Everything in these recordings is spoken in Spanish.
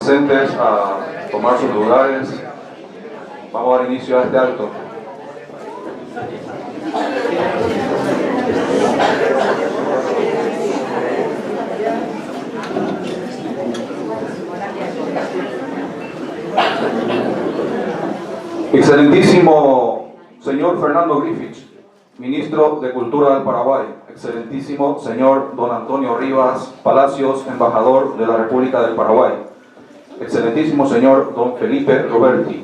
Presentes a tomar sus lugares. Vamos a dar inicio a este acto. Excelentísimo señor Fernando Griffith, ministro de Cultura del Paraguay. Excelentísimo señor don Antonio Rivas Palacios, embajador de la República del Paraguay. Excelentísimo señor don Felipe Roberti,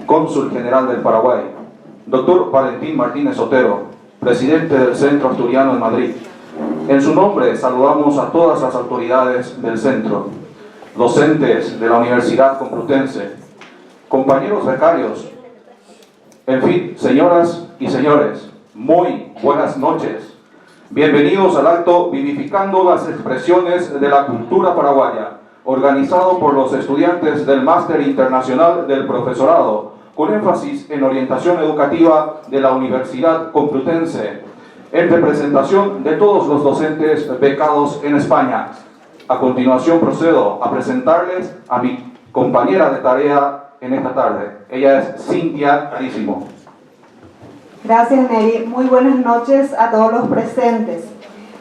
cónsul general del Paraguay. Doctor Valentín Martínez Otero, presidente del Centro Asturiano de Madrid. En su nombre saludamos a todas las autoridades del centro, docentes de la Universidad Complutense, compañeros becarios, en fin, señoras y señores, muy buenas noches. Bienvenidos al acto Vivificando las expresiones de la cultura paraguaya, organizado por los estudiantes del Máster Internacional del Profesorado, con énfasis en orientación educativa de la Universidad Complutense, en representación de todos los docentes becados en España. A continuación procedo a presentarles a mi compañera de tarea en esta tarde. Ella es Cintia Carísimo. Gracias, Neri. Muy buenas noches a todos los presentes.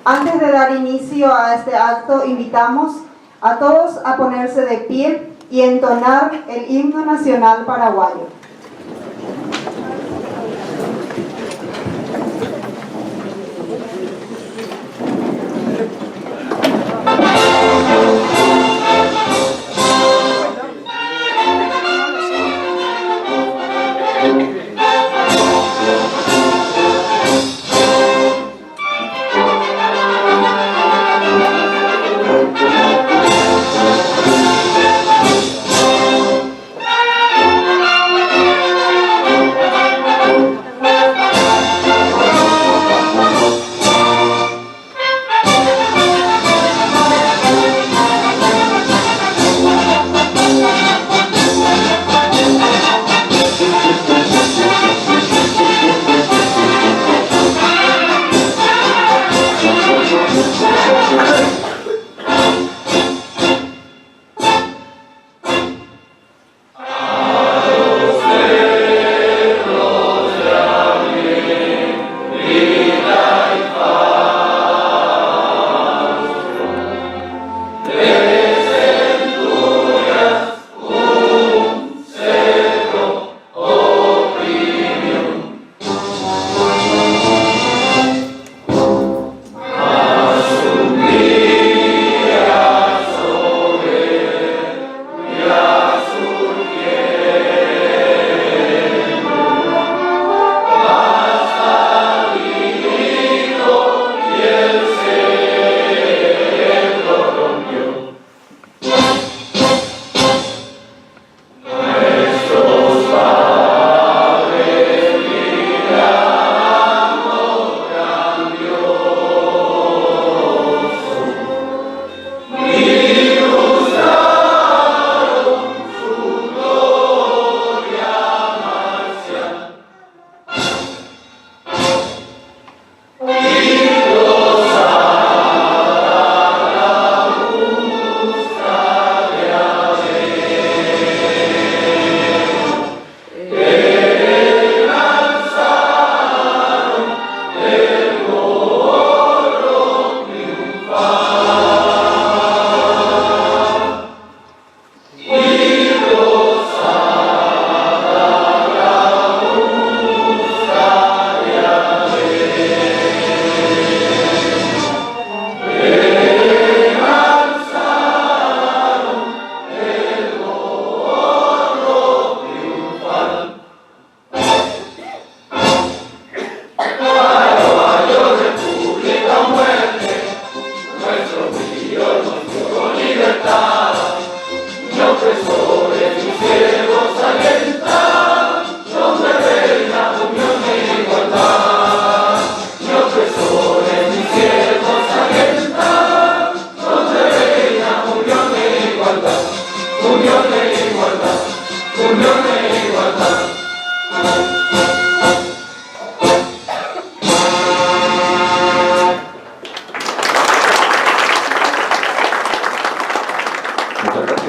Antes de dar inicio a este acto, invitamos a todos a ponerse de pie y entonar el himno nacional paraguayo.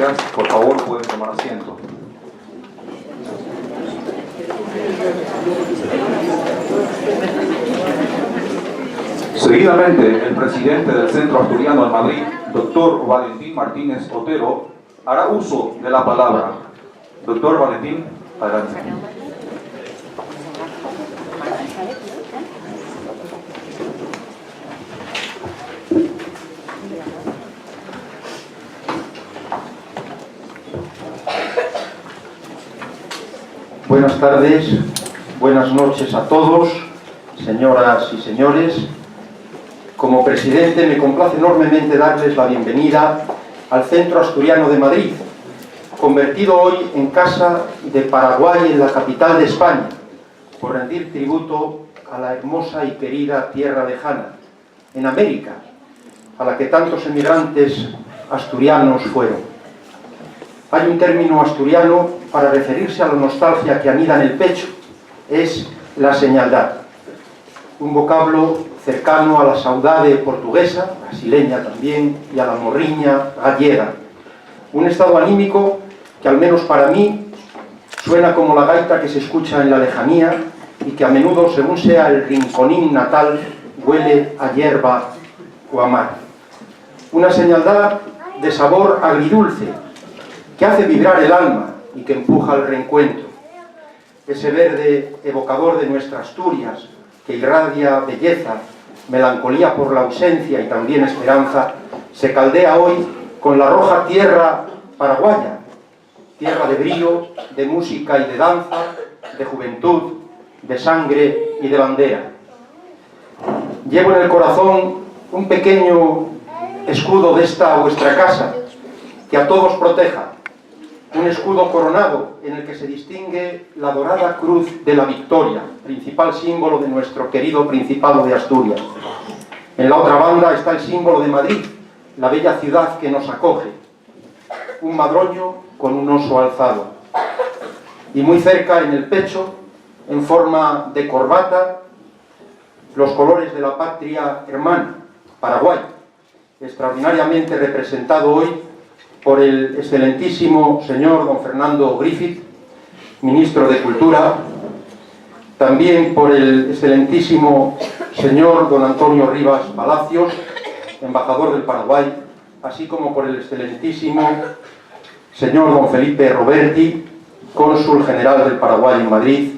gracias. Por favor, pueden tomar asiento. Seguidamente, el presidente del Centro Asturiano en Madrid, doctor Valentín Martínez Otero, hará uso de la palabra. Doctor Valentín, adelante. Buenas tardes, buenas noches a todos, señoras y señores. Como presidente me complace enormemente darles la bienvenida al Centro Asturiano de Madrid, convertido hoy en casa de Paraguay en la capital de España, por rendir tributo a la hermosa y querida tierra lejana, en América, a la que tantos emigrantes asturianos fueron. Hay un término asturiano para referirse a la nostalgia que anida en el pecho, es la señaldad, un vocablo cercano a la saudade portuguesa, brasileña también, y a la morriña gallega, un estado anímico que al menos para mí suena como la gaita que se escucha en la lejanía y que a menudo, según sea el rinconín natal, huele a hierba o a mar. Una señaldad de sabor agridulce que hace vibrar el alma y que empuja al reencuentro. Ese verde evocador de nuestra Asturias, que irradia belleza, melancolía por la ausencia y también esperanza, se caldea hoy con la roja tierra paraguaya, tierra de brío, de música y de danza, de juventud, de sangre y de bandera. Llevo en el corazón un pequeño escudo de esta vuestra casa, que a todos proteja, un escudo coronado en el que se distingue la dorada cruz de la victoria, principal símbolo de nuestro querido Principado de Asturias. En la otra banda está el símbolo de Madrid, la bella ciudad que nos acoge, un madroño con un oso alzado. Y muy cerca, en el pecho, en forma de corbata, los colores de la patria hermana, Paraguay, extraordinariamente representado hoy por el excelentísimo señor don Fernando Griffith, ministro de Cultura, también por el excelentísimo señor don Antonio Rivas Palacios, embajador del Paraguay, así como por el excelentísimo señor don Felipe Roberti, cónsul general del Paraguay en Madrid.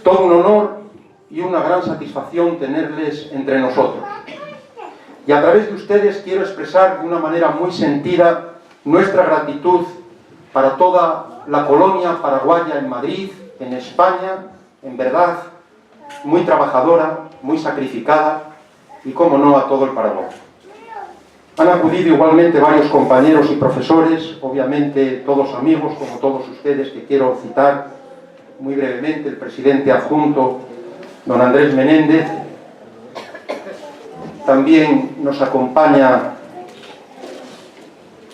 Todo un honor y una gran satisfacción tenerles entre nosotros. Y a través de ustedes quiero expresar de una manera muy sentida nuestra gratitud para toda la colonia paraguaya en Madrid, en España, en verdad, muy trabajadora, muy sacrificada, y cómo no, a todo el Paraguay. Han acudido igualmente varios compañeros y profesores, obviamente todos amigos, como todos ustedes, que quiero citar muy brevemente: el presidente adjunto, don Andrés Menéndez. También nos acompaña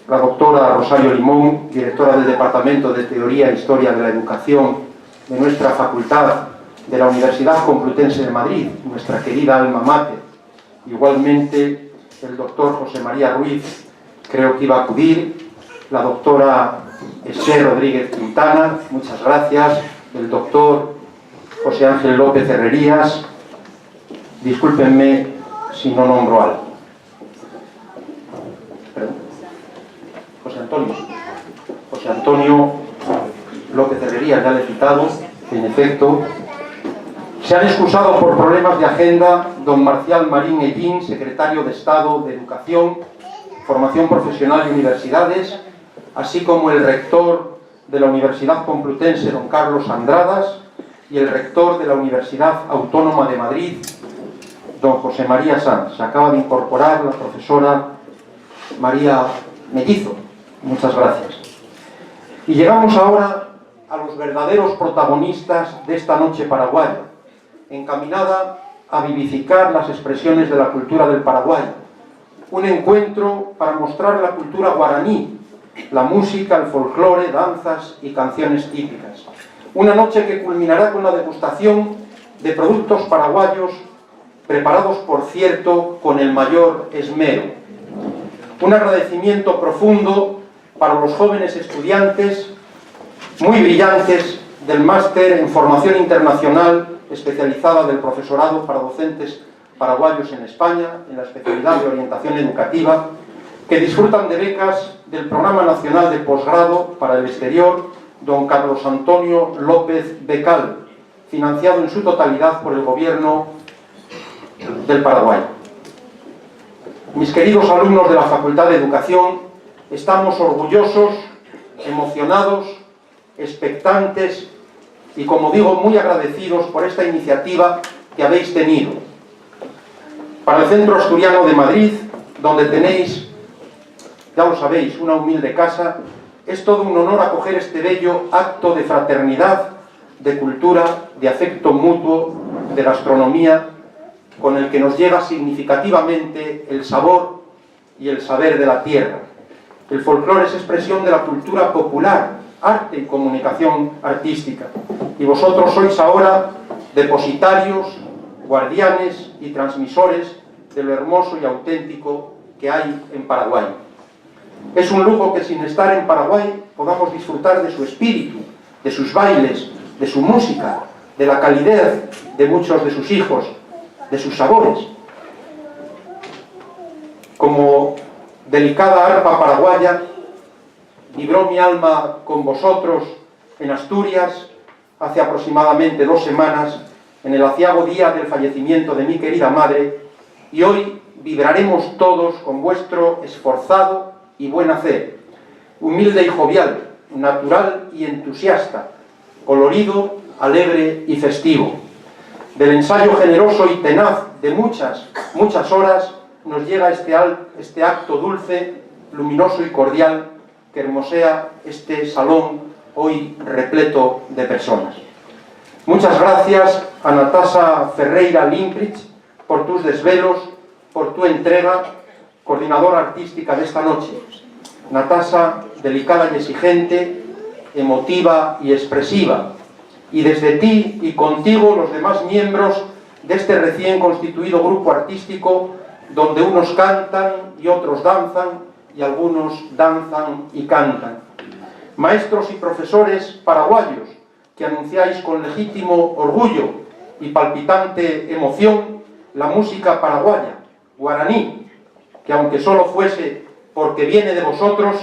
la doctora Rosario Limón, directora del Departamento de Teoría e Historia de la Educación de nuestra Facultad de la Universidad Complutense de Madrid, nuestra querida alma mater. Igualmente el doctor José María Ruiz, creo que iba a acudir, la doctora Esther Rodríguez Quintana, muchas gracias, el doctor José Ángel López Herrerías, discúlpenme si no nombro algo. José Antonio López Herrerías, ya le he citado, en efecto. Se han excusado por problemas de agenda don Marcial Marín Ellín, secretario de Estado de Educación, Formación Profesional y Universidades, así como el rector de la Universidad Complutense, don Carlos Andradas, y el rector de la Universidad Autónoma de Madrid, don José María Sanz. Se acaba de incorporar la profesora María Mellizo. Muchas gracias. Y llegamos ahora a los verdaderos protagonistas de esta noche paraguaya, encaminada a vivificar las expresiones de la cultura del Paraguay. Un encuentro para mostrar la cultura guaraní, la música, el folclore, danzas y canciones típicas. Una noche que culminará con la degustación de productos paraguayos preparados, por cierto, con el mayor esmero. Un agradecimiento profundo para los jóvenes estudiantes muy brillantes del Máster en Formación Internacional especializada del profesorado para docentes paraguayos en España, en la especialidad de orientación educativa, que disfrutan de becas del Programa Nacional de Posgrado para el Exterior, don Carlos Antonio López Becal, financiado en su totalidad por el Gobierno del Paraguay. Mis queridos alumnos de la Facultad de Educación, estamos orgullosos, emocionados, expectantes y, como digo, muy agradecidos por esta iniciativa que habéis tenido. Para el Centro Asturiano de Madrid, donde tenéis, ya lo sabéis, una humilde casa, es todo un honor acoger este bello acto de fraternidad, de cultura, de afecto mutuo, de gastronomía, con el que nos llega significativamente el sabor y el saber de la tierra. El folclore es expresión de la cultura popular, arte y comunicación artística. Y vosotros sois ahora depositarios, guardianes y transmisores de lo hermoso y auténtico que hay en Paraguay. Es un lujo que sin estar en Paraguay podamos disfrutar de su espíritu, de sus bailes, de su música, de la calidez de muchos de sus hijos, de sus sabores. Como delicada arpa paraguaya, vibró mi alma con vosotros en Asturias hace aproximadamente 2 semanas, en el aciago día del fallecimiento de mi querida madre, y hoy vibraremos todos con vuestro esforzado y buen hacer, humilde y jovial, natural y entusiasta, colorido, alegre y festivo. Del ensayo generoso y tenaz de muchas horas nos llega este acto dulce, luminoso y cordial que hermosea este salón hoy repleto de personas. Muchas gracias a Natasa Ferreira Limprich por tus desvelos, por tu entrega, coordinadora artística de esta noche. Natasa, delicada y exigente, emotiva y expresiva. Y desde ti y contigo los demás miembros de este recién constituido grupo artístico, donde unos cantan y otros danzan, y algunos danzan y cantan. Maestros y profesores paraguayos, que anunciáis con legítimo orgullo y palpitante emoción la música paraguaya, guaraní, que aunque solo fuese porque viene de vosotros,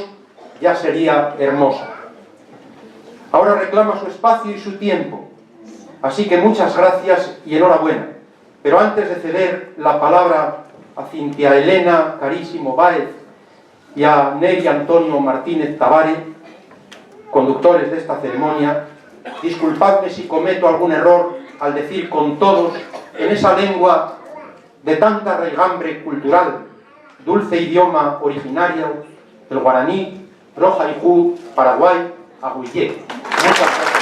ya sería hermosa. Ahora reclama su espacio y su tiempo, así que muchas gracias y enhorabuena. Pero antes de ceder la palabra a Cintia Elena Carísimo Báez y a Neri Antonio Martínez Tabare, conductores de esta ceremonia, disculpadme si cometo algún error al decir con todos, en esa lengua de tanta raigambre cultural, dulce idioma originario, el guaraní, Roja y Ju, Paraguay, Agüillé. Muchas gracias.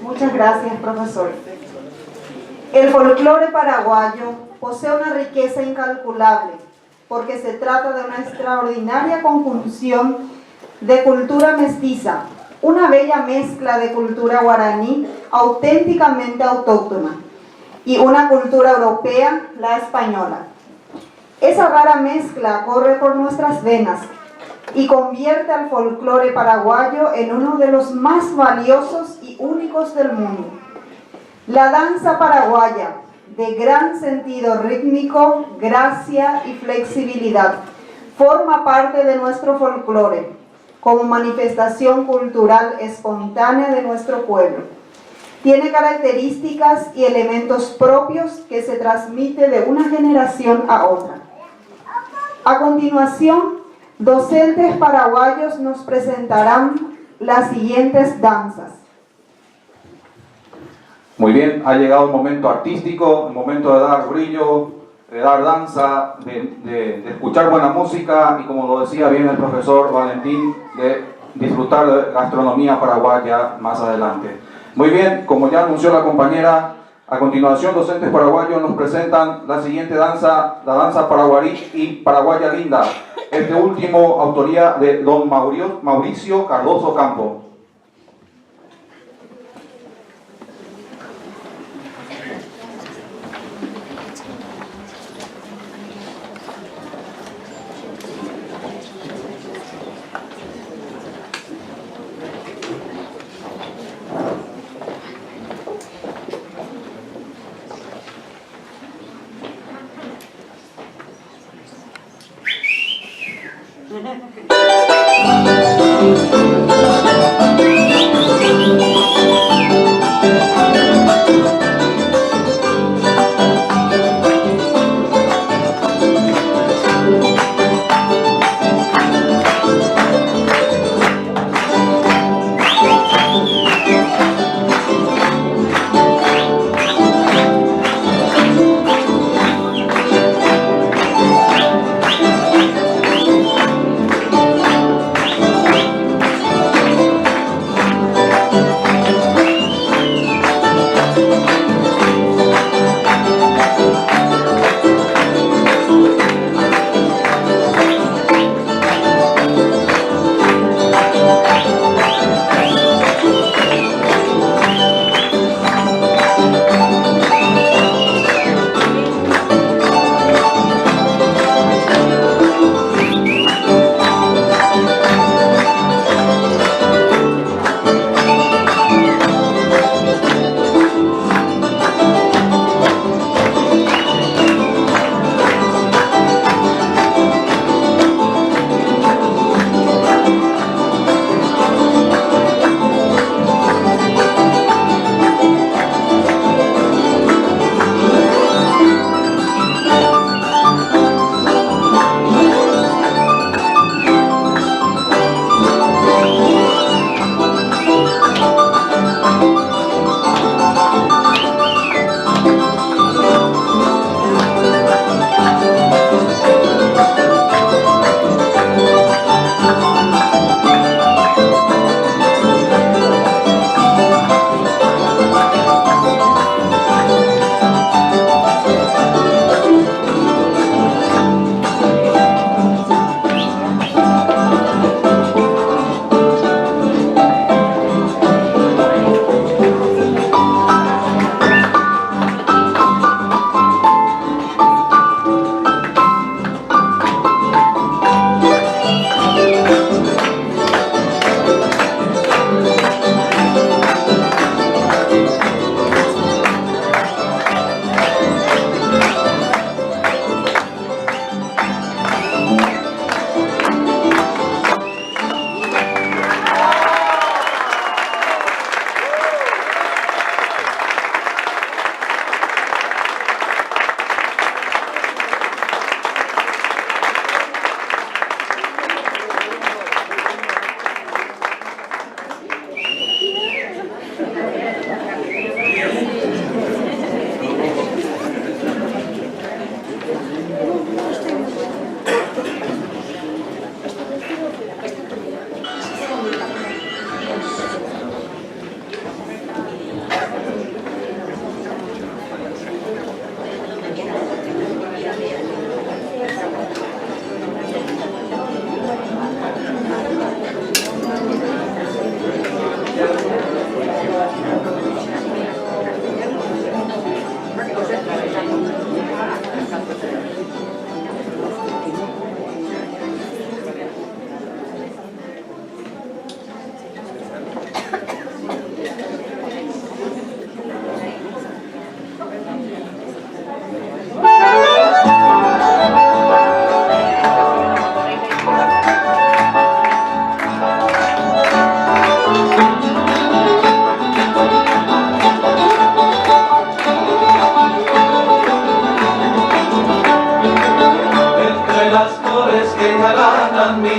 Muchas gracias, profesor. El folclore paraguayo posee una riqueza incalculable, porque se trata de una extraordinaria conjunción de cultura mestiza, una bella mezcla de cultura guaraní auténticamente autóctona y una cultura europea, la española. Esa rara mezcla corre por nuestras venas y convierte al folclore paraguayo en uno de los más valiosos y únicos del mundo. La danza paraguaya, de gran sentido rítmico, gracia y flexibilidad, forma parte de nuestro folclore, como manifestación cultural espontánea de nuestro pueblo. Tiene características y elementos propios que se transmiten de una generación a otra. A continuación, docentes paraguayos nos presentarán las siguientes danzas. Muy bien, ha llegado el momento artístico, el momento de dar brillo, de dar danza, de escuchar buena música y, como lo decía bien el profesor Valentín, de disfrutar de gastronomía paraguaya más adelante. Muy bien, como ya anunció la compañera, a continuación docentes paraguayos nos presentan la siguiente danza, la danza paraguarí y paraguaya linda. Este último, autoría de don Mauricio Cardoso Campo.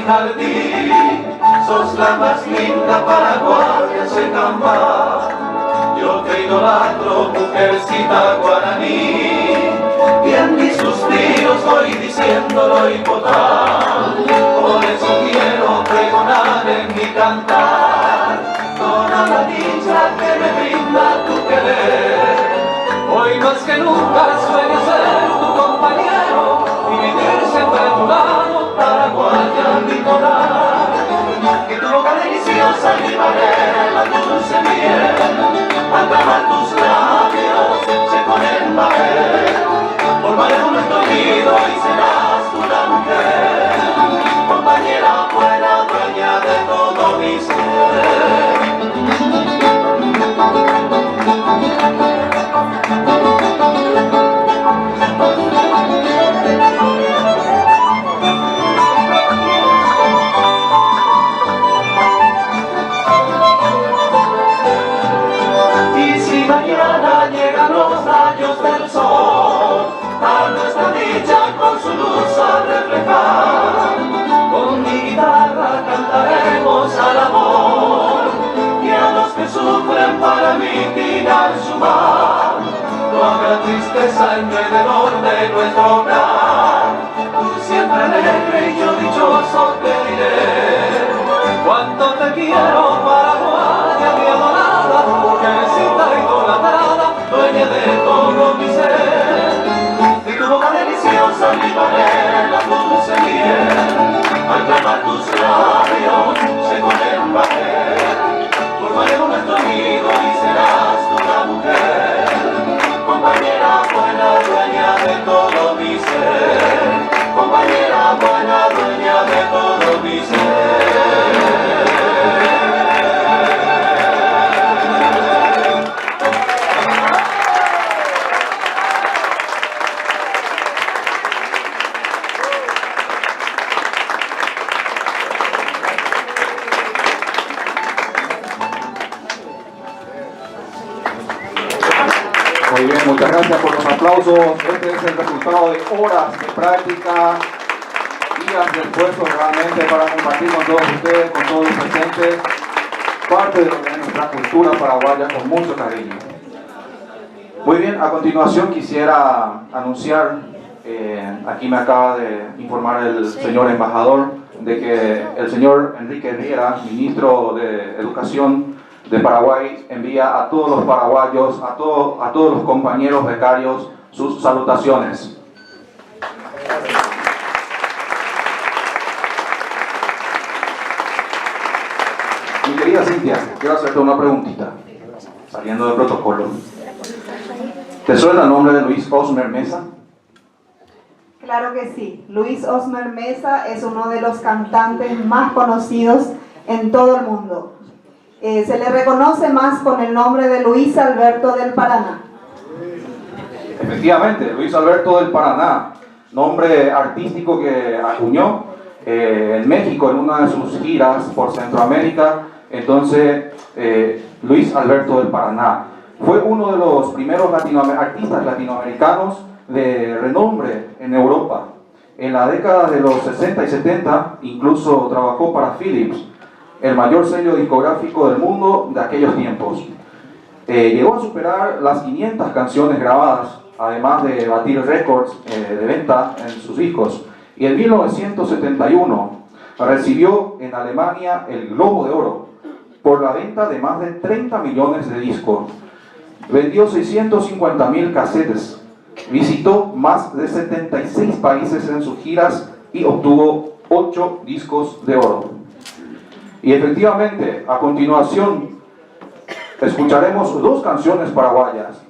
mi jardín, sos la más linda paraguaya secamba. Yo te idolatro, mujercita guaraní, y en mis suspiros voy diciéndolo y podrá. Por eso quiero pregonar en mi cantar toda la dicha que me brinda tu querer. Hoy más que nunca sueño ser tu compañero y vivir siempre a tu lado, paraguaya litoral. Que tu boca deliciosa libaré la dulce miel, al clamar tus labios se ponen bajer. Formaremos nuestro nido y serás tú la mujer, compañera buena, dueña de todo mi ser. Y si mañana llegan los rayos del sol, a nuestra dicha con su luz a reflejar, con mi guitarra cantaremos al amor, y a los que sufren para mitigar su mal. No habrá tristeza en alrededor de nuestro hogar, tú siempre alegre y yo dichoso te diré cuánto te quiero, paraguaya mi adorada, mujercita idolatrada, dueña de todo mi ser. De tu boca deliciosa libaré la dulce miel, al clamar tus labios se ponen bajer. Formaremos nuestro nido y serás tú la mujer, compañera buena, dueña de todo mi ser, compañera buena, dueña de todo mi ser. Muy bien, muchas gracias por los aplausos. Este es el resultado de horas de práctica, días de esfuerzo realmente para compartir con todos ustedes, con todos los presentes, parte de nuestra cultura paraguaya con mucho cariño. Muy bien, a continuación quisiera anunciar, aquí me acaba de informar el señor embajador, de que el señor Enrique Riera, ministro de Educación de Paraguay, envía a todos los paraguayos, a todos los compañeros becarios, sus salutaciones. Mi querida Cintia, quiero hacerte una preguntita, saliendo del protocolo. ¿Te suena el nombre de Luis Osmer Mesa? Claro que sí. Luis Osmer Mesa es uno de los cantantes más conocidos en todo el mundo. Se le reconoce más con el nombre de Luis Alberto del Paraná. Efectivamente, Luis Alberto del Paraná, nombre artístico que acuñó en México en una de sus giras por Centroamérica. Entonces, Luis Alberto del Paraná fue uno de los primeros artistas latinoamericanos de renombre en Europa. En la década de los 60 y 70 incluso trabajó para Philips, el mayor sello discográfico del mundo de aquellos tiempos. Llegó a superar las 500 canciones grabadas, además de batir récords de venta en sus discos. Y en 1971 recibió en Alemania el Globo de Oro por la venta de más de 30 millones de discos. Vendió 650.000 casetes, visitó más de 76 países en sus giras y obtuvo 8 discos de oro. Y efectivamente, a continuación, escucharemos dos canciones paraguayas.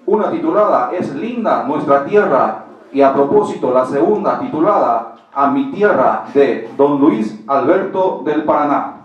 Una titulada Es linda nuestra tierra, y a propósito la segunda titulada A mi tierra, de don Luis Alberto del Paraná.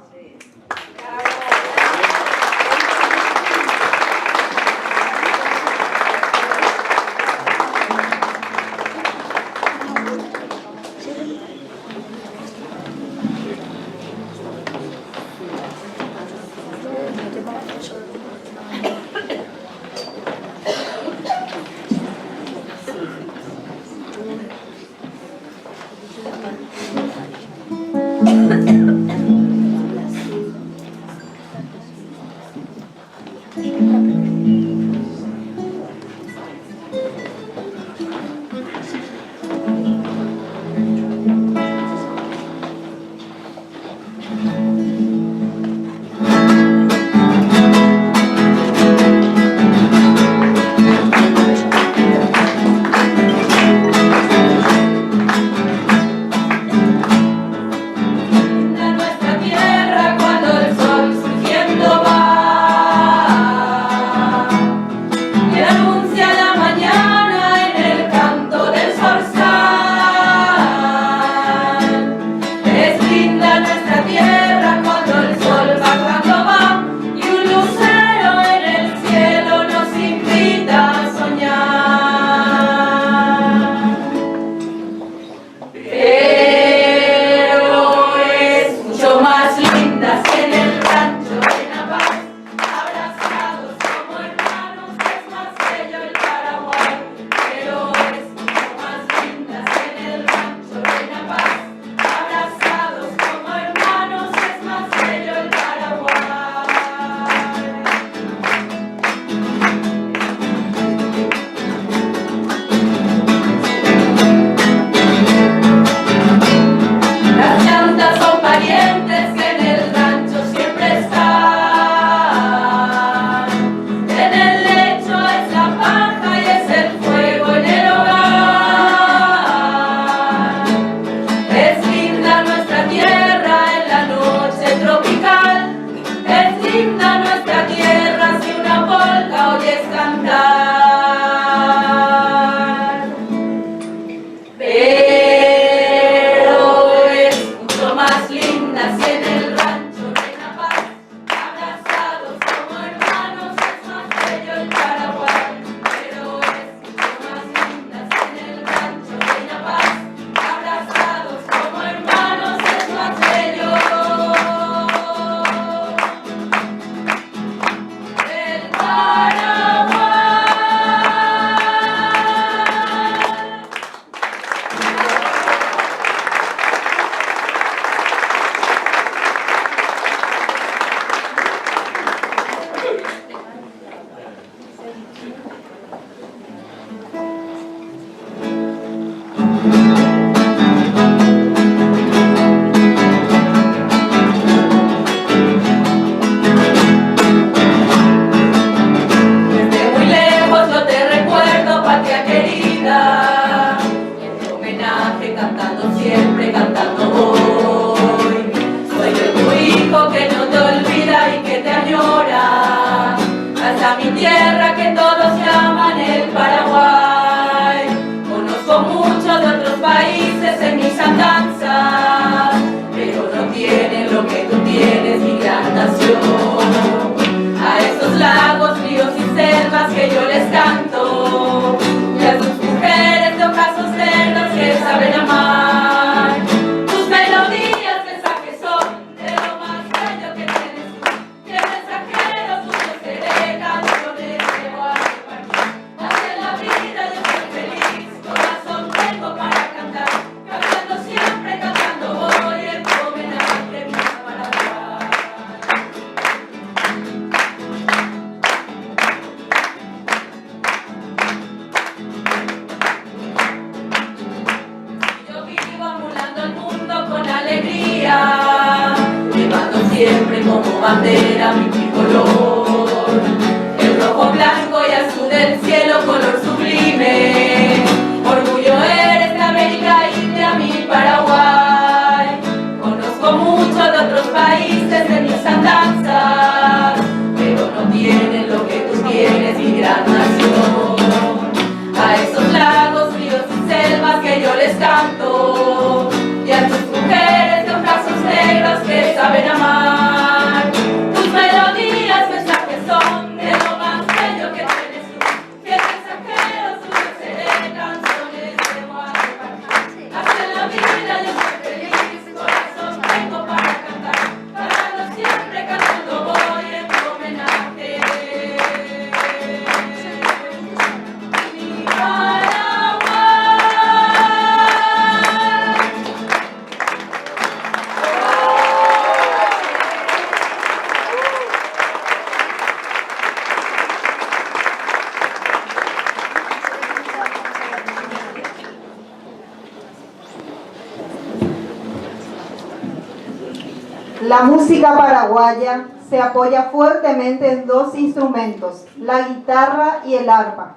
La música paraguaya se apoya fuertemente en dos instrumentos, la guitarra y el arpa.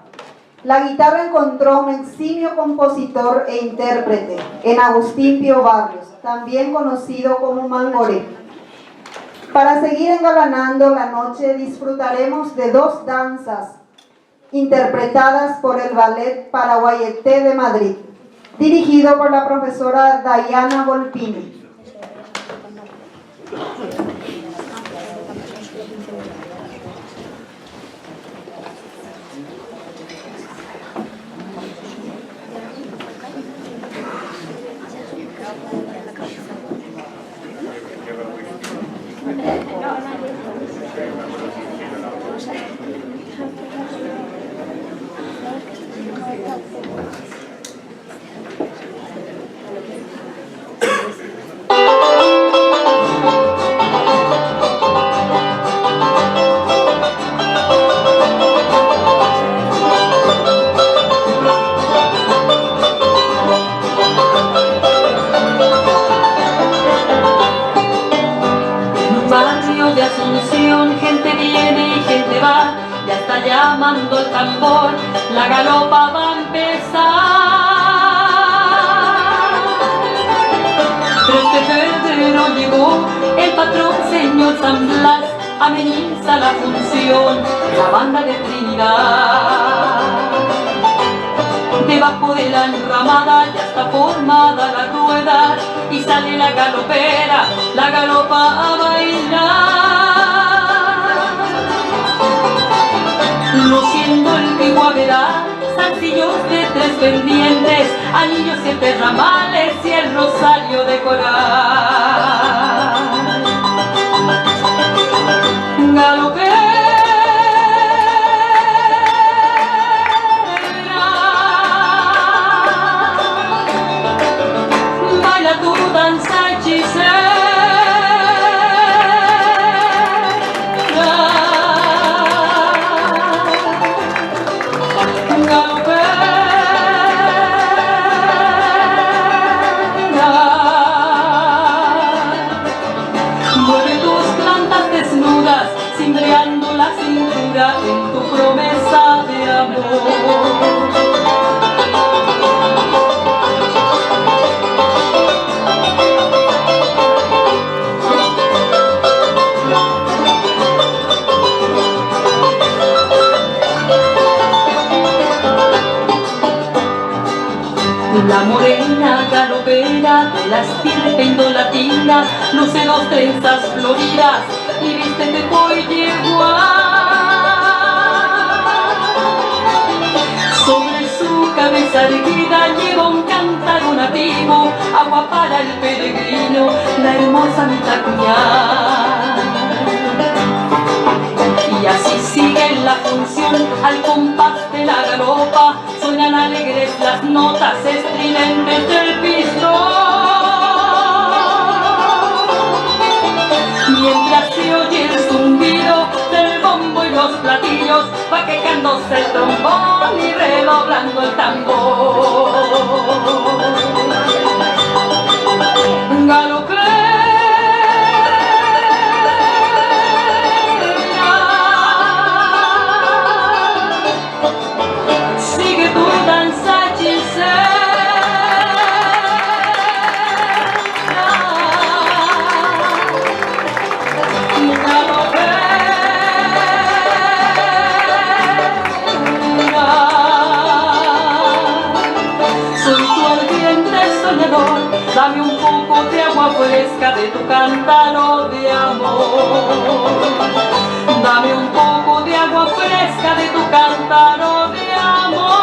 La guitarra encontró un eximio compositor e intérprete en Agustín Pío Barrios, también conocido como Mangoré. Para seguir engalanando la noche disfrutaremos de dos danzas interpretadas por el Ballet Paraguayeté de Madrid, dirigido por la profesora Diana Volpini. Llamando el tambor, la galopa va a empezar. 3 de febrero llegó el patrón señor San Blas, ameniza la función, la banda de Trinidad. Debajo de la enramada ya está formada la rueda y sale la galopera, la galopa a bailar. Luciendo el piguaverá, zarcillos de 3 pendientes, anillos 7 ramales y el rosario de coral. Galopera, baila tu danza hechicera. En tu promesa de amor. La morena galopera de la estirpe indolatina luce 2 trenzas floridas y viste de hoy yegua. Sobre su cabeza erguida lleva un cántaro nativo, agua para el peregrino, la hermosa Mitacuñá. Y así sigue la función al compás de la galopa, suenan alegres las notas estridentes del pistón. Mientras se oye el zumbido del bombo y los platillos, va quejándose el trombón y redoblando el tambor. Galopera, sigue tu danza hechicera. Dame un poco de agua fresca de tu cántaro de amor. Dame un poco de agua fresca de tu cántaro de amor.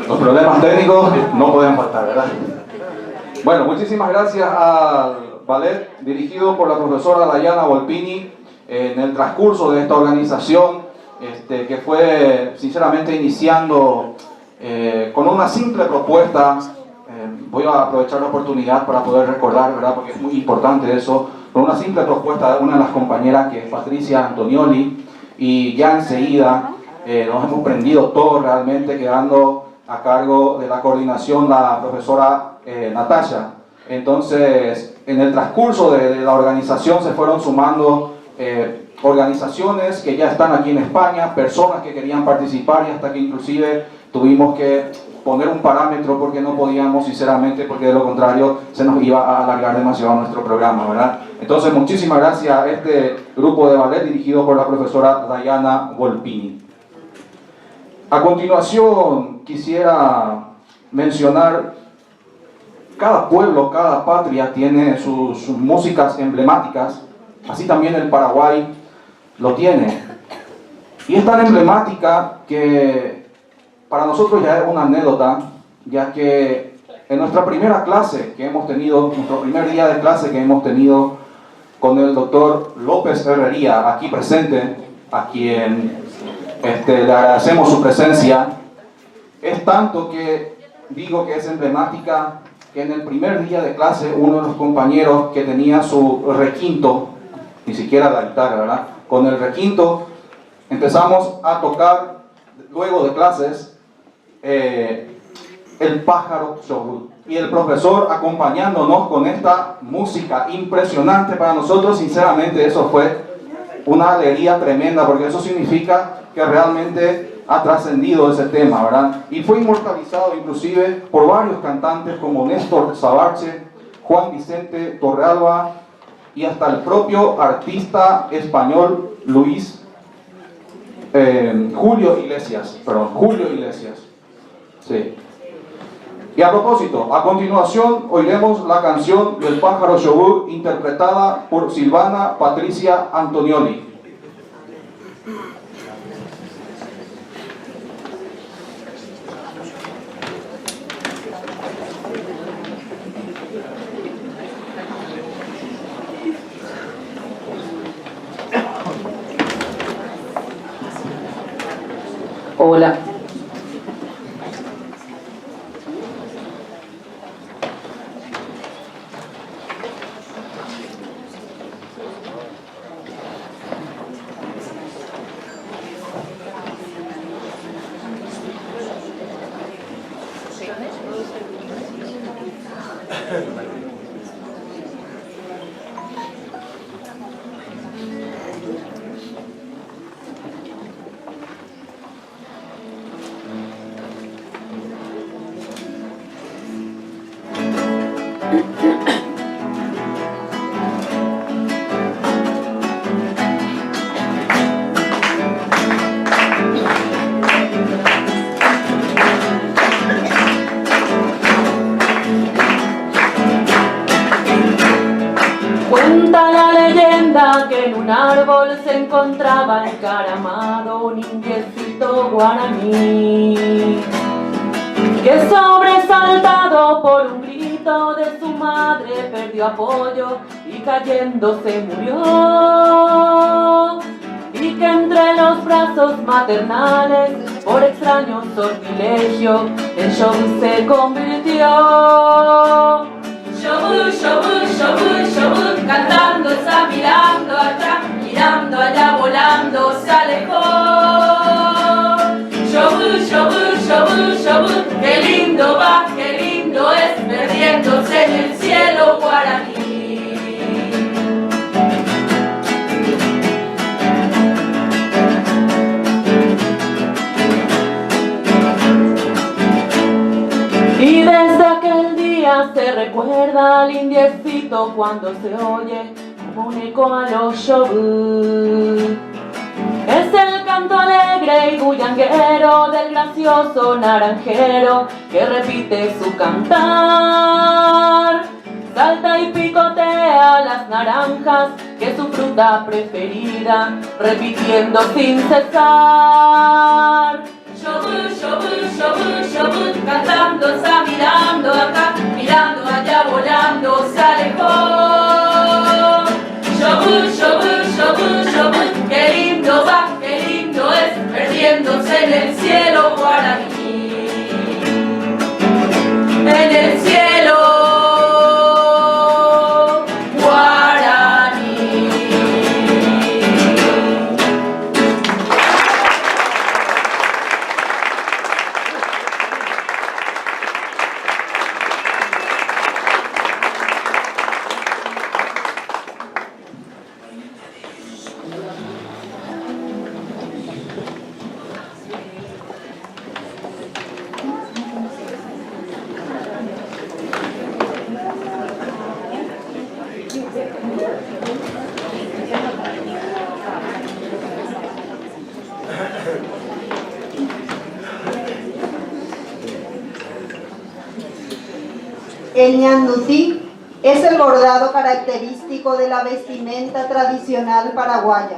Los problemas técnicos no pueden faltar, ¿verdad? Bueno, muchísimas gracias al ballet dirigido por la profesora Dayana Volpini en el transcurso de esta organización, que fue sinceramente iniciando con una simple propuesta. Voy a aprovechar la oportunidad para poder recordar, ¿verdad? Porque es muy importante eso, con una simple propuesta de una de las compañeras, que es Patricia Antonioli, y ya enseguida nos hemos prendido todos realmente, quedando a cargo de la coordinación la profesora Natasha. Entonces, en el transcurso de la organización se fueron sumando organizaciones que ya están aquí en España, personas que querían participar, y hasta que inclusive tuvimos que poner un parámetro porque no podíamos, sinceramente, porque de lo contrario se nos iba a alargar demasiado nuestro programa, ¿verdad? Entonces, muchísimas gracias a este grupo de ballet dirigido por la profesora Dayana Volpini. A continuación, quisiera mencionar, cada pueblo, cada patria tiene sus músicas emblemáticas, así también el Paraguay lo tiene. Y es tan emblemática que para nosotros ya es una anécdota, ya que en nuestra primera clase que hemos tenido, nuestro primer día de clase que hemos tenido con el doctor López Herrería, aquí presente, a quien le agradecemos su presencia, es tanto que digo que es emblemática que en el primer día de clase uno de los compañeros que tenía su requinto, ni siquiera la guitarra, ¿verdad? Con el requinto empezamos a tocar, luego de clases, el Pájaro Show, y el profesor acompañándonos con esta música impresionante. Para nosotros, sinceramente, eso fue una alegría tremenda, porque eso significa que realmente ha trascendido ese tema, ¿verdad? Y fue inmortalizado inclusive por varios cantantes como Néstor Sabarche, Juan Vicente Torrealba, y hasta el propio artista español Julio Iglesias. Sí. Y a propósito, a continuación oiremos la canción del Pájaro Show, interpretada por Silvana Patricia Antonioli. Hola. Cuenta la leyenda que en un árbol se encontraba encaramado un indiecito guaraní, que sobresaltado por un grito de su madre perdió apoyo y cayendo se murió, y que entre los brazos maternales por extraño sortilegio el show se convirtió. Shobu, shobu, shobu, shobu, cantando está mirando atrás, mirando allá volando se alejó. Shobu, shobu, shobu, shobu, qué lindo va, qué lindo es, perdiéndose en el cielo guaraní. Y desde aquel día se recuerda al indiecito cuando se oye como un eco a los shobu. Es el canto alegre y bullanguero del gracioso naranjero que repite su cantar. Salta y picotea las naranjas, que es su fruta preferida, repitiendo sin cesar. Shobu, shobu, shobu, shobu, el cielo guaraní, en el cielo guaraní. El ñandutí es el bordado característico de la vestimenta tradicional paraguaya.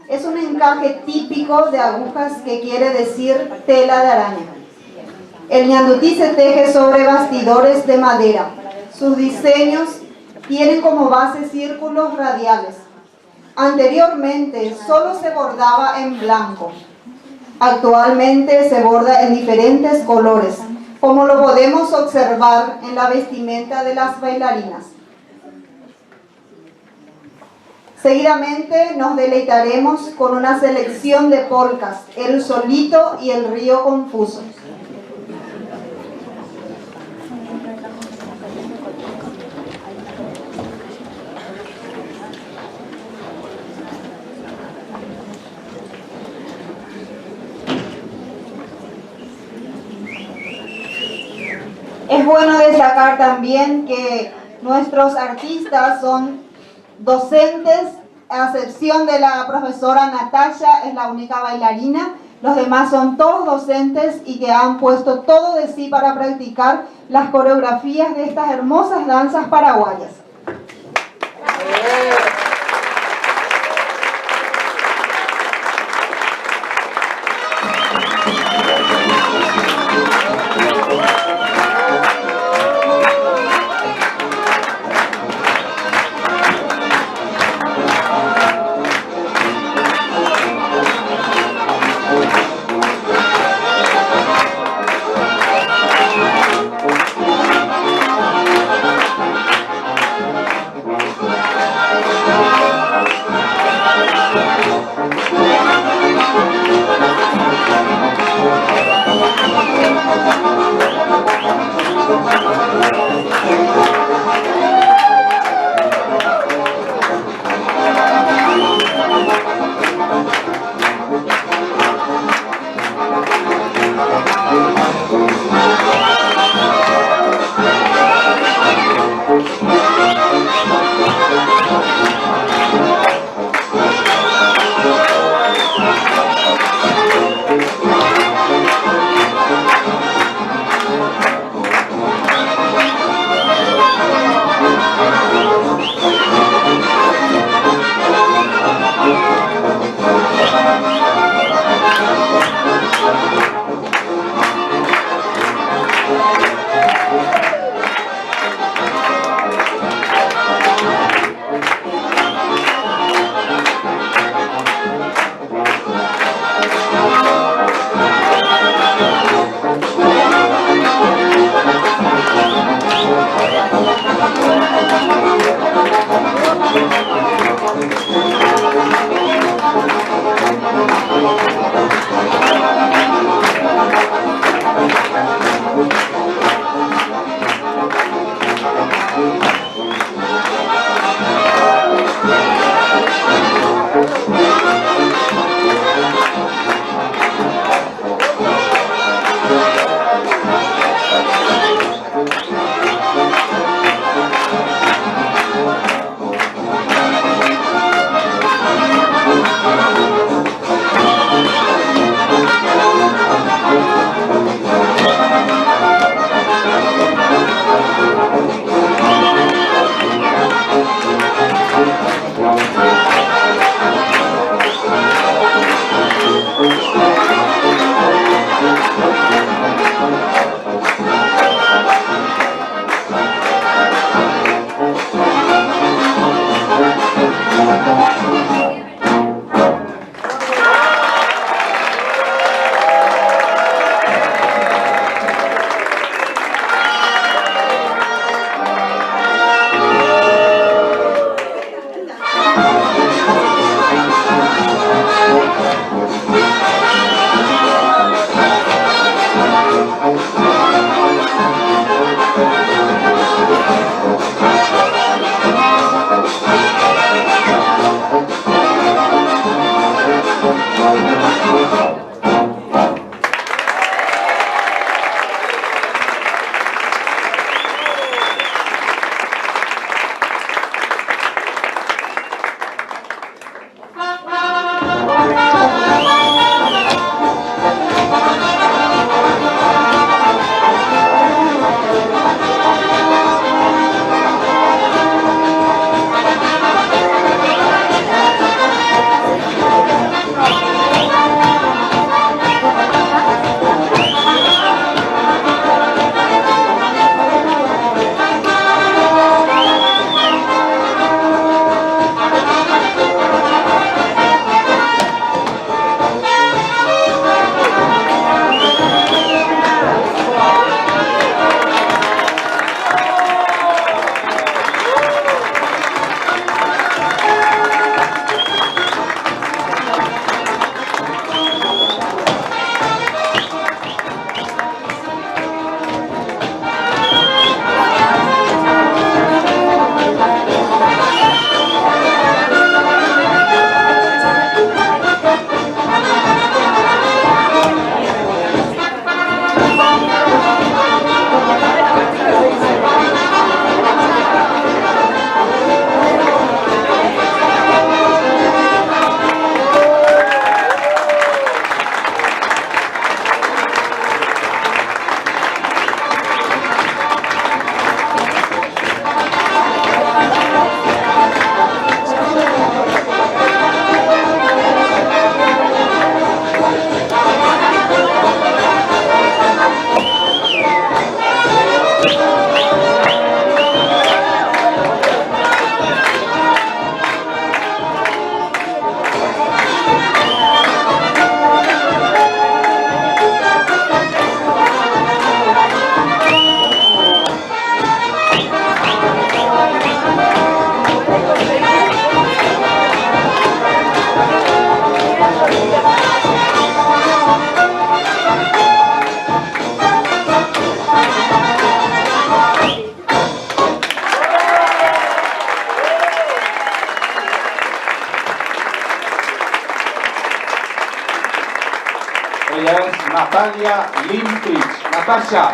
Es un encaje típico de agujas que quiere decir tela de araña. El ñandutí se teje sobre bastidores de madera. Sus diseños tienen como base círculos radiales. Anteriormente solo se bordaba en blanco. Actualmente se borda en diferentes colores, como lo podemos observar en la vestimenta de las bailarinas. Seguidamente nos deleitaremos con una selección de polcas, El Solito y El Río Confuso. Es bueno destacar también que nuestros artistas son docentes, a excepción de la profesora Natalia, es la única bailarina. Los demás son todos docentes y que han puesto todo de sí para practicar las coreografías de estas hermosas danzas paraguayas.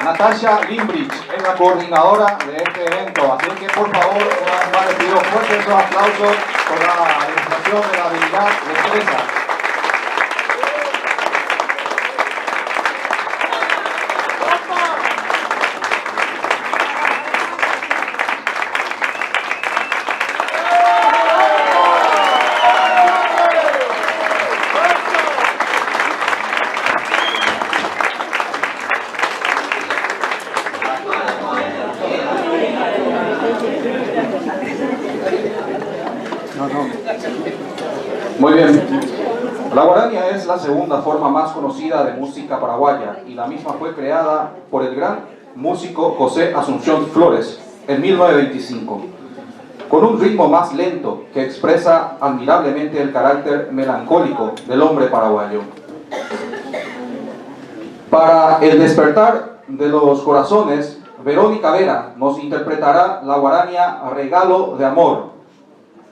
Natasha Limbrich es la coordinadora de este evento. Así que por favor, una vez más les pido fuertes aplausos por la demostración de la habilidad de destreza. Muy bien. La guarania es la segunda forma más conocida de música paraguaya y la misma fue creada por el gran músico José Asunción Flores en 1925, con un ritmo más lento que expresa admirablemente el carácter melancólico del hombre paraguayo. Para el despertar de los corazones, Verónica Vera nos interpretará la guarania Regalo de Amor,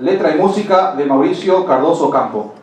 letra y música de Mauricio Cardoso Campo.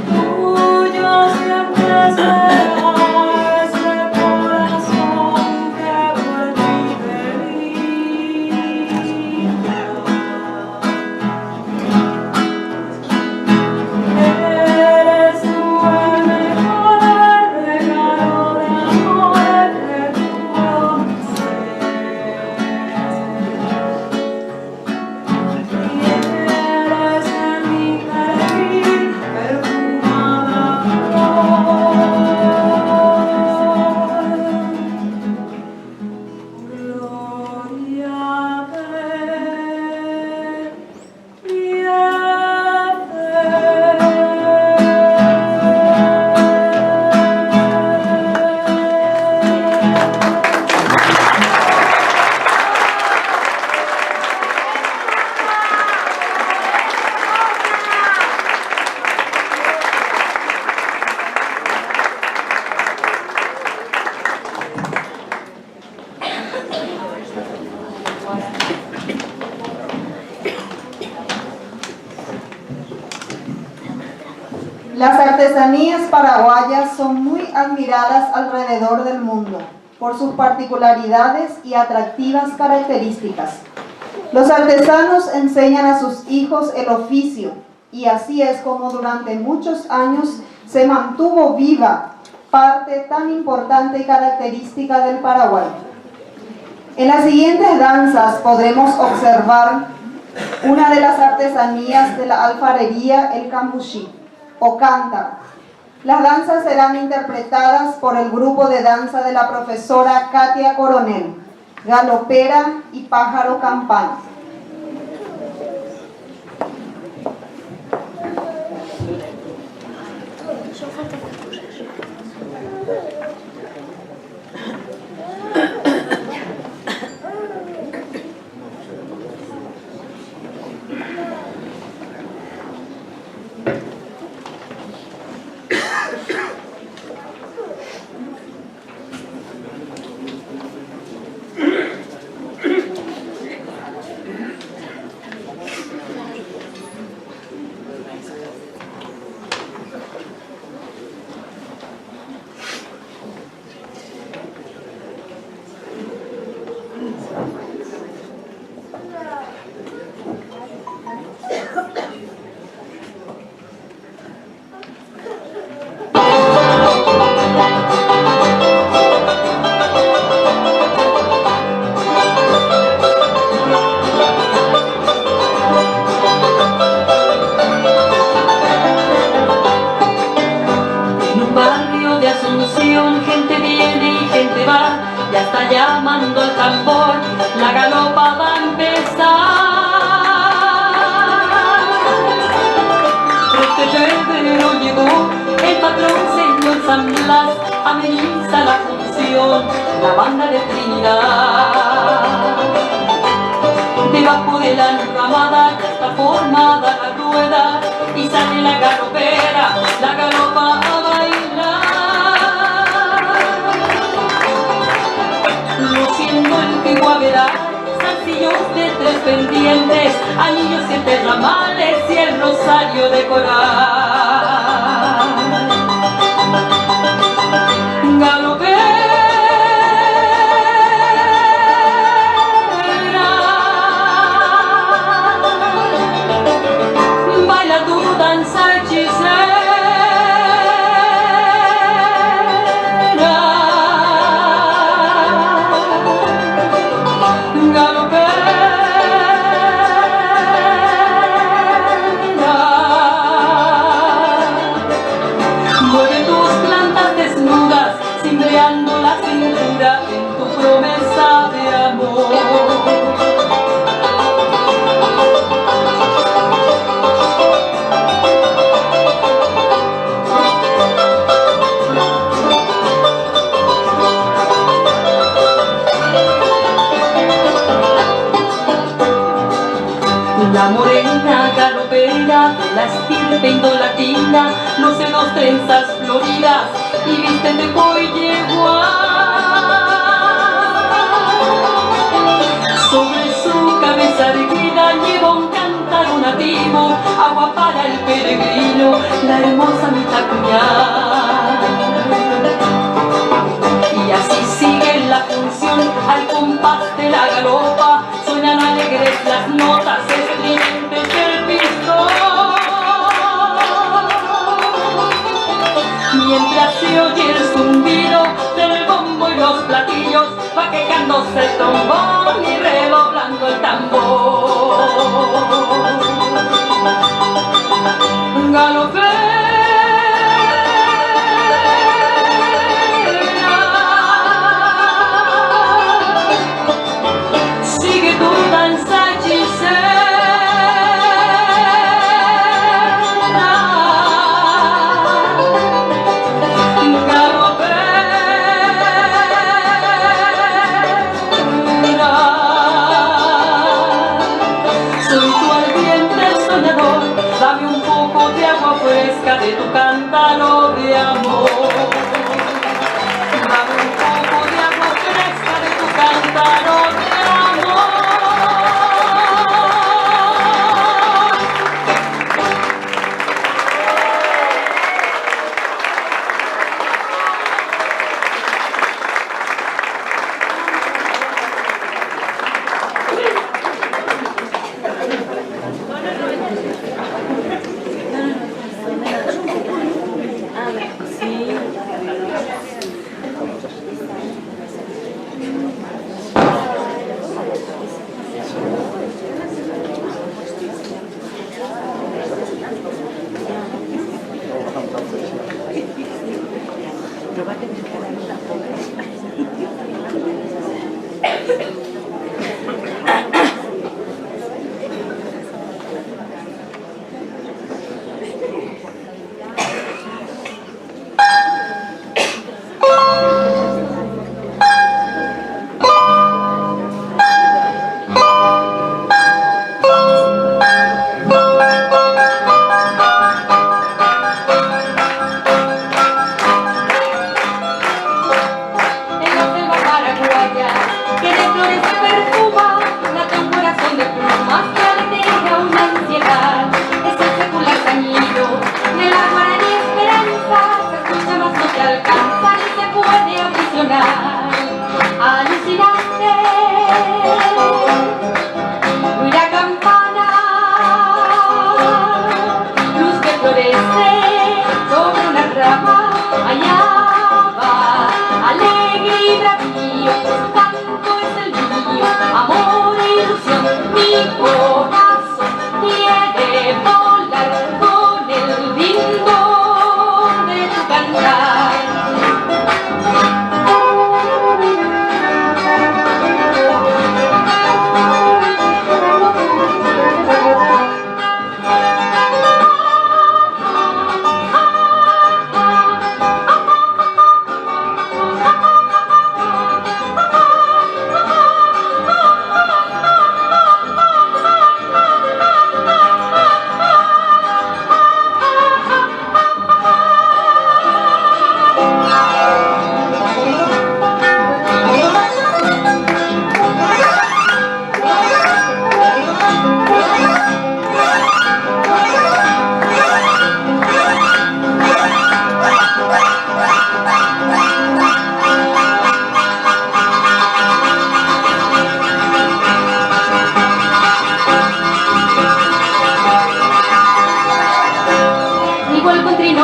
Tuyo siempre será. Las artesanías paraguayas son muy admiradas alrededor del mundo por sus particularidades y atractivas características. Los artesanos enseñan a sus hijos el oficio y así es como durante muchos años se mantuvo viva parte tan importante y característica del Paraguay. En las siguientes danzas podremos observar una de las artesanías de la alfarería, el cambuchí o cántaro. Las danzas serán interpretadas por el grupo de danza de la profesora Katia Coronel, galopera y pájaro campana. Gente viene y gente va, ya está llamando el tambor, la galopa va a empezar. Este febrero llegó el patrón señor San Blas, ameniza la función, la banda de Trinidad. Debajo de la enramada ya está formada la rueda y sale la galopera, la galopa a bailar. Luciendo el Guaverá, zarcillos de 3 pendientes, anillos 7 ramales y el rosario de coral. Galopera, baila tu danza hechicera. La cintura en tu promesa de amor. La morena galopera de la estirpe indolatina luce 2 trenzas floridas y visten de yegua. Sobre su cabeza erguida lleva un cántaro nativo, agua para el peregrino, la hermosa Mitacuñá. Y así sigue la función al compás de la galopa, suenan alegres las notas estridentes del pistón. Mientras se oye el zumbido del bombo y los platillos, va quejándose el trombón y redoblando el tambor. Galopera, sigue tu danza hechicera. Soy tu ardiente soñador, dame un poco de agua fresca.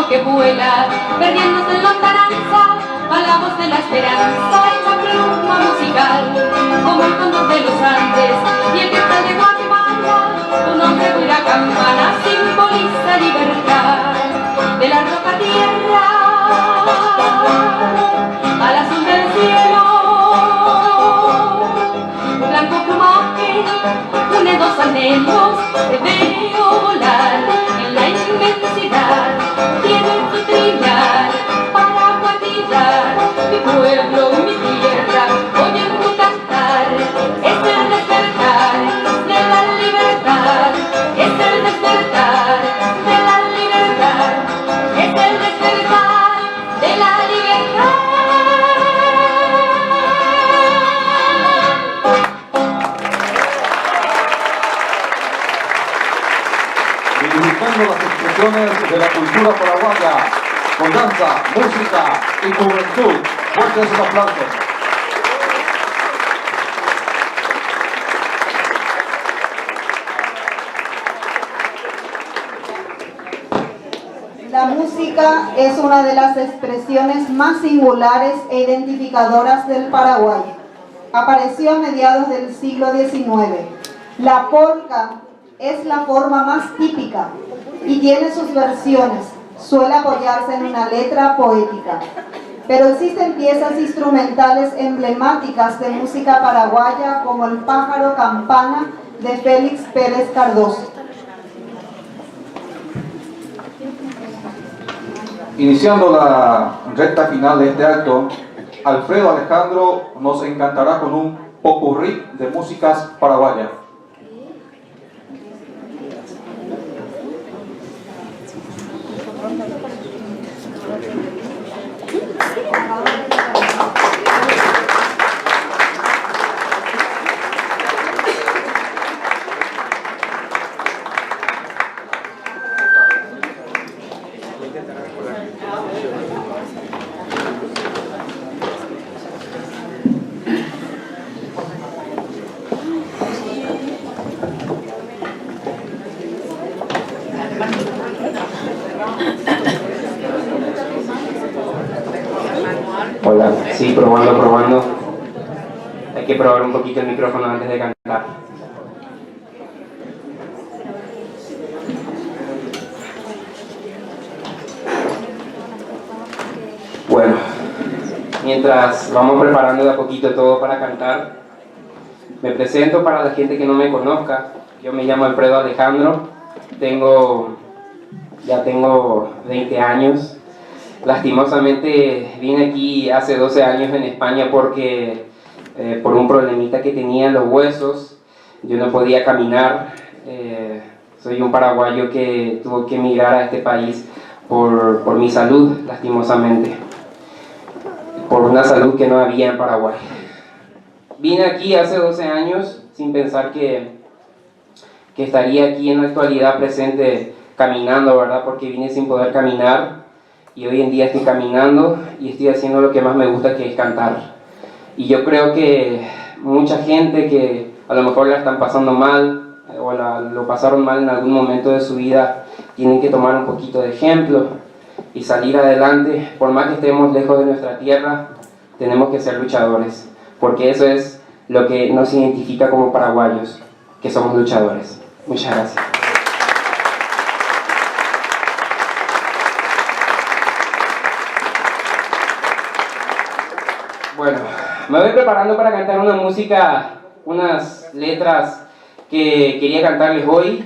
Que vuela, perdiéndose en lontananza, a la voz de la esperanza, hecha pluma musical, como el cóndor de los Andes y el cristal de Guatemala. Tu nombre, huira campana, simboliza libertad, de la roca tierra al azul del cielo. Tu blanco plumaje une dos anhelos, te veo volar en la inmensidad. Tiene que brillar para guardar mi pueblo, mi tierra, oye tu cantar. Es el despertar de la libertad, es el despertar de la libertad, es el despertar de la libertad. Dignificando las expresiones de la cultura paraguaya con danza, música y juventud. Fuertes aplausos. La música es una de las expresiones más singulares e identificadoras del Paraguay. Apareció a mediados del siglo XIX. La polka es la forma más típica y tiene sus versiones. Suele apoyarse en una letra poética. Pero existen piezas instrumentales emblemáticas de música paraguaya como El pájaro campana de Félix Pérez Cardoso. Iniciando la recta final de este acto, Alfredo Alejandro nos encantará con un popurrí de músicas paraguayas. Hola, sí, probando. Hay que probar un poquito el micrófono antes de cantar. Bueno, mientras vamos preparando de a poquito todo para cantar, me presento para la gente que no me conozca. Yo me llamo Alfredo Alejandro, ya tengo 20 años. Lastimosamente vine aquí hace 12 años en España porque por un problemita que tenía en los huesos, yo no podía caminar. Soy un paraguayo que tuvo que emigrar a este país por mi salud, lastimosamente, por una salud que no había en Paraguay. Vine aquí hace 12 años sin pensar que estaría aquí en la actualidad presente caminando, ¿verdad? Porque vine sin poder caminar y hoy en día estoy caminando y estoy haciendo lo que más me gusta, que es cantar. Y yo creo que mucha gente que a lo mejor la están pasando mal o lo pasaron mal en algún momento de su vida, tienen que tomar un poquito de ejemplo y salir adelante. Por más que estemos lejos de nuestra tierra, tenemos que ser luchadores, porque eso es lo que nos identifica como paraguayos, que somos luchadores. Muchas gracias. Bueno, me voy preparando para cantar una música, unas letras que quería cantarles hoy.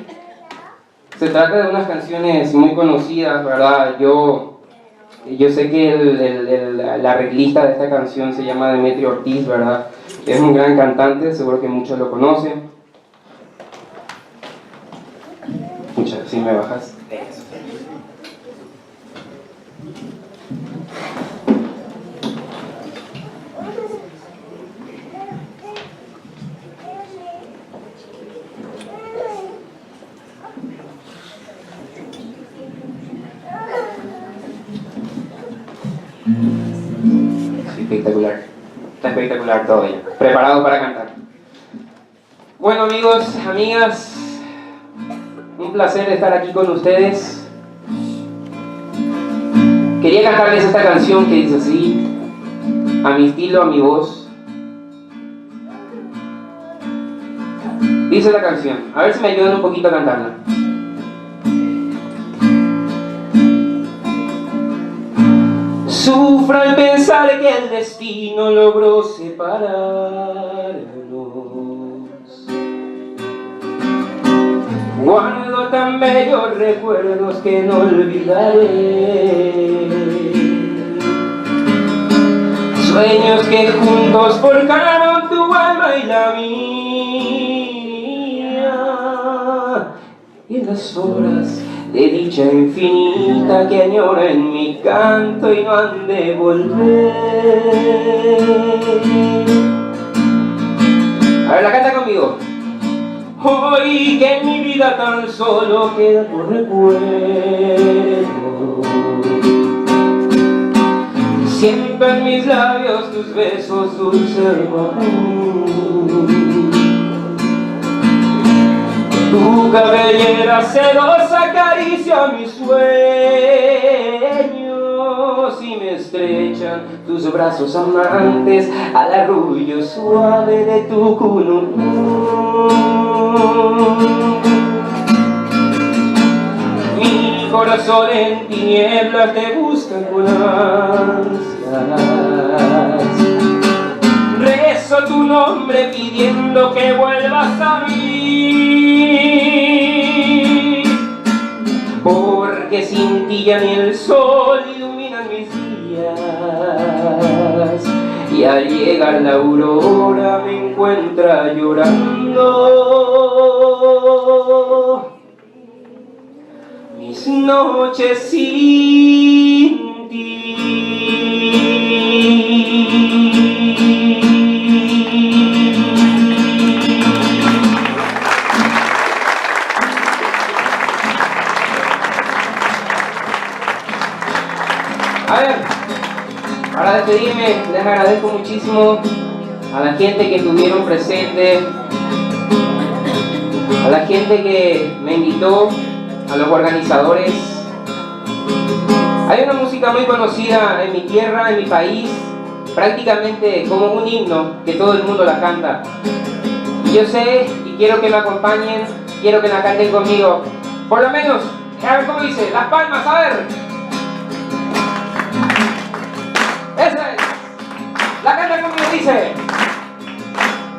Se trata de unas canciones muy conocidas, ¿verdad? Yo sé que el arreglista de esta canción se llama Demetrio Ortiz, ¿verdad? Es un gran cantante, seguro que muchos lo conocen. Si me bajas. Eso. Espectacular. Está espectacular todo ya. Preparado para cantar. Bueno, amigos, amigas, un placer estar aquí con ustedes. Quería cantarles esta canción que dice así, a mi estilo, a mi voz. Dice la canción, a ver si me ayudan un poquito a cantarla. Sufro al pensar que el destino logró separarnos. Guardo tan bellos recuerdos que no olvidaré. Sueños que juntos forjaron tu alma y la mía. Y en las horas de dicha infinita que añora en mi canto y no han de volver. A ver, la canta conmigo. Hoy que en mi vida tan solo queda tu recuerdo, siempre en mis labios tus besos, dulce amor. Tu cabellera sedosa acaricia mis sueños y me estrechan tus brazos amantes al arrullo suave de tu culo. Mi corazón en tinieblas te busca con ansias. Rezo tu nombre pidiendo que vuelvas a mí, porque sin ti ya ni el sol iluminan mis días, y al llegar la aurora me encuentra llorando mis noches sin ti. A ver, para despedirme, les agradezco muchísimo a la gente que estuvieron presente, a la gente que me invitó, a los organizadores. Hay una música muy conocida en mi tierra, en mi país, prácticamente como un himno que todo el mundo la canta. Y yo sé y quiero que me acompañen, quiero que la canten conmigo. Por lo menos, a ver cómo dice, las palmas, a ver. Esa es. La canta conmigo, dice.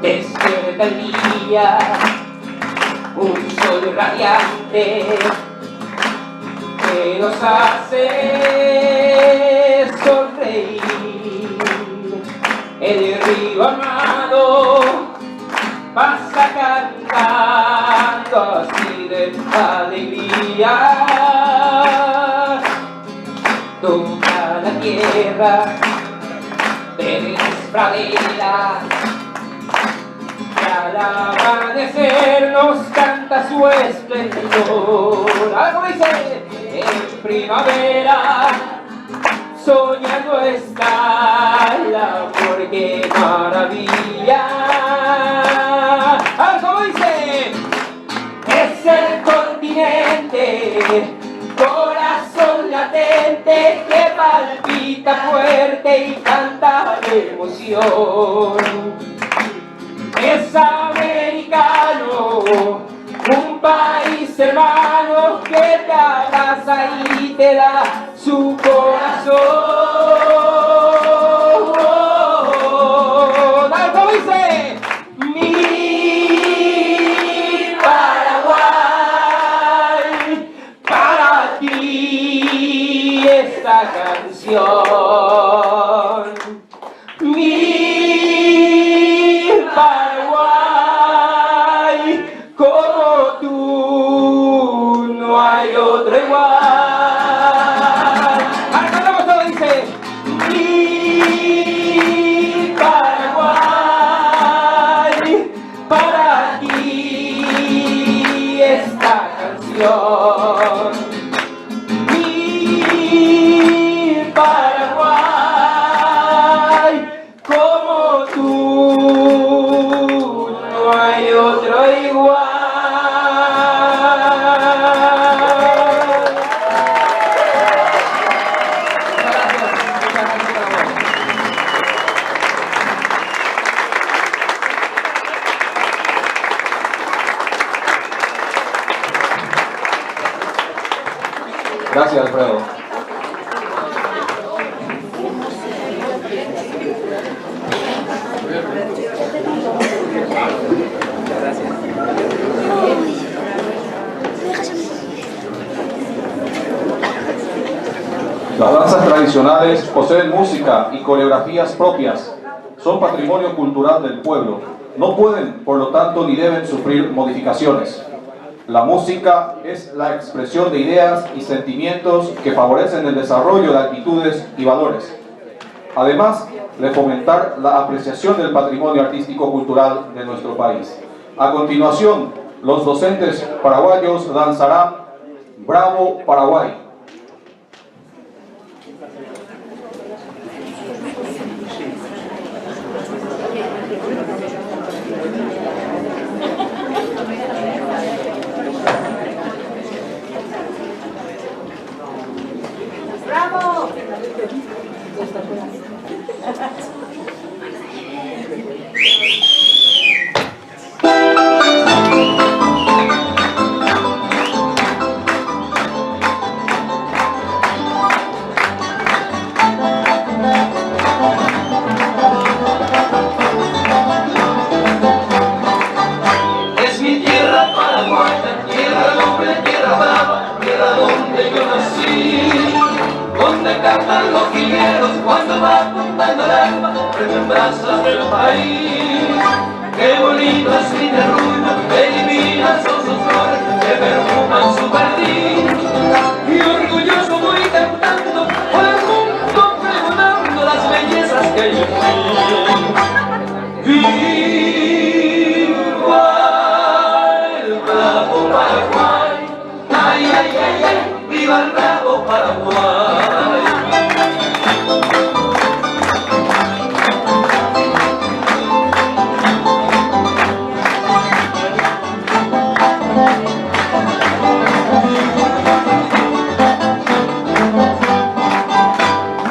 Despierta el día, un sol radiante que nos hace sonreír. El río amado pasa cantando así de alegría. Toda la tierra de praderas y al amanecer nos canta su esplendor. Algo dice, en primavera soñando está la flor, qué maravilla. Algo dice, es el continente, corazón latente que palpita fuerte y canta de emoción. Es americano, un país hermano que te abraza y te da su corazón. ¿Cómo dice? Mi Paraguay, para ti esta canción. Mi Paraguay, como tú no hay otro igual. Ahora cantamos todo, dice. Mi Paraguay, para ti esta canción. Mi Paraguay, como tú no hay otro igual. Gracias, Alfredo. Las danzas tradicionales poseen música y coreografías propias. Son patrimonio cultural del pueblo. No pueden, por lo tanto, ni deben sufrir modificaciones. La música es la expresión de ideas y sentimientos que favorecen el desarrollo de actitudes y valores, además de fomentar la apreciación del patrimonio artístico-cultural de nuestro país. A continuación, los docentes paraguayos danzarán Bravo Paraguay. ¡Bravo! Es mi tierra paraguaya, tierra noble, tierra brava, tierra donde yo nací, donde cantan los guineros cuando va contando el alma, remembranzas del país. Qué bonito es mi terruño, que divinas son sus flores, que perfuman su jardín. Y orgulloso voy cantando por el mundo, pregonando las bellezas que hay en mí. ¡Viva el bravo Paraguay! ¡Ay, ay, ay, ay! ¡Viva el bravo Paraguay!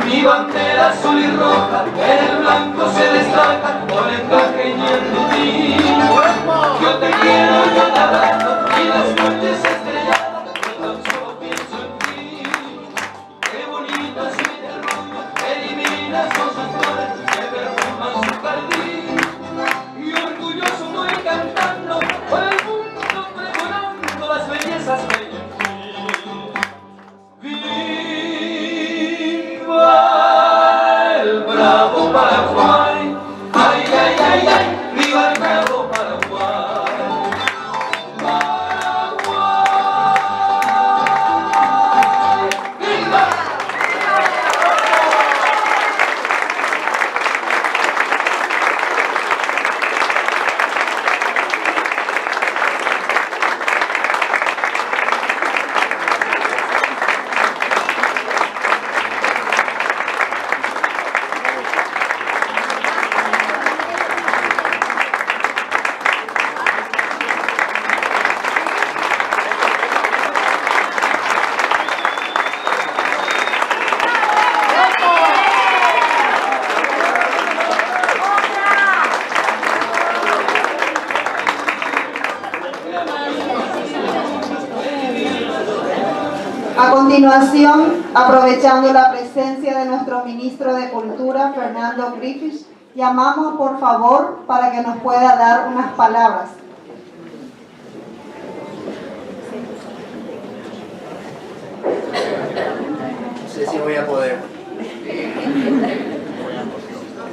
Mi bandera azul y roja en el blanco se destaca con encaje y el rutín. Yo te quiero, yo te abrazo y las noches estrelladas yo tan solo pienso en ti. Qué bonito es mi terruño, qué divinas son sus flores, que perfuman ay, ay, viva el nuevo Paraguay. A continuación, aprovechando la presencia de nuestro ministro de Cultura, Fernando Griffiths, llamamos por favor para que nos pueda dar unas palabras. No sé si voy a poder.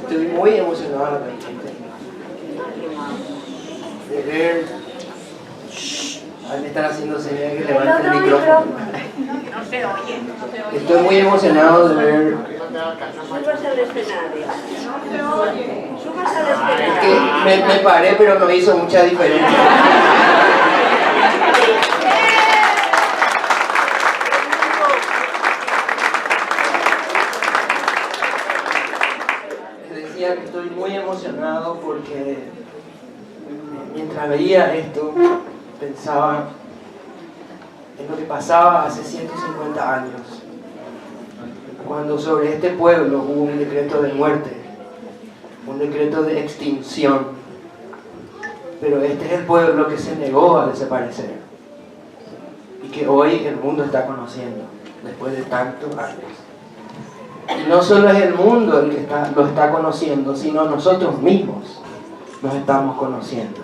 Estoy muy emocionado de ver. Me están haciendo señal que levante el micrófono. Estoy muy emocionado de ver. Es que me paré, pero no hizo mucha diferencia. Les decía que estoy muy emocionado porque mientras veía esto, pensaba en lo que pasaba hace 150 años, cuando sobre este pueblo hubo un decreto de muerte, un decreto de extinción, pero este es el pueblo que se negó a desaparecer y que hoy el mundo está conociendo, después de tantos años. Y no solo es el mundo el que lo está conociendo, sino nosotros mismos nos estamos conociendo.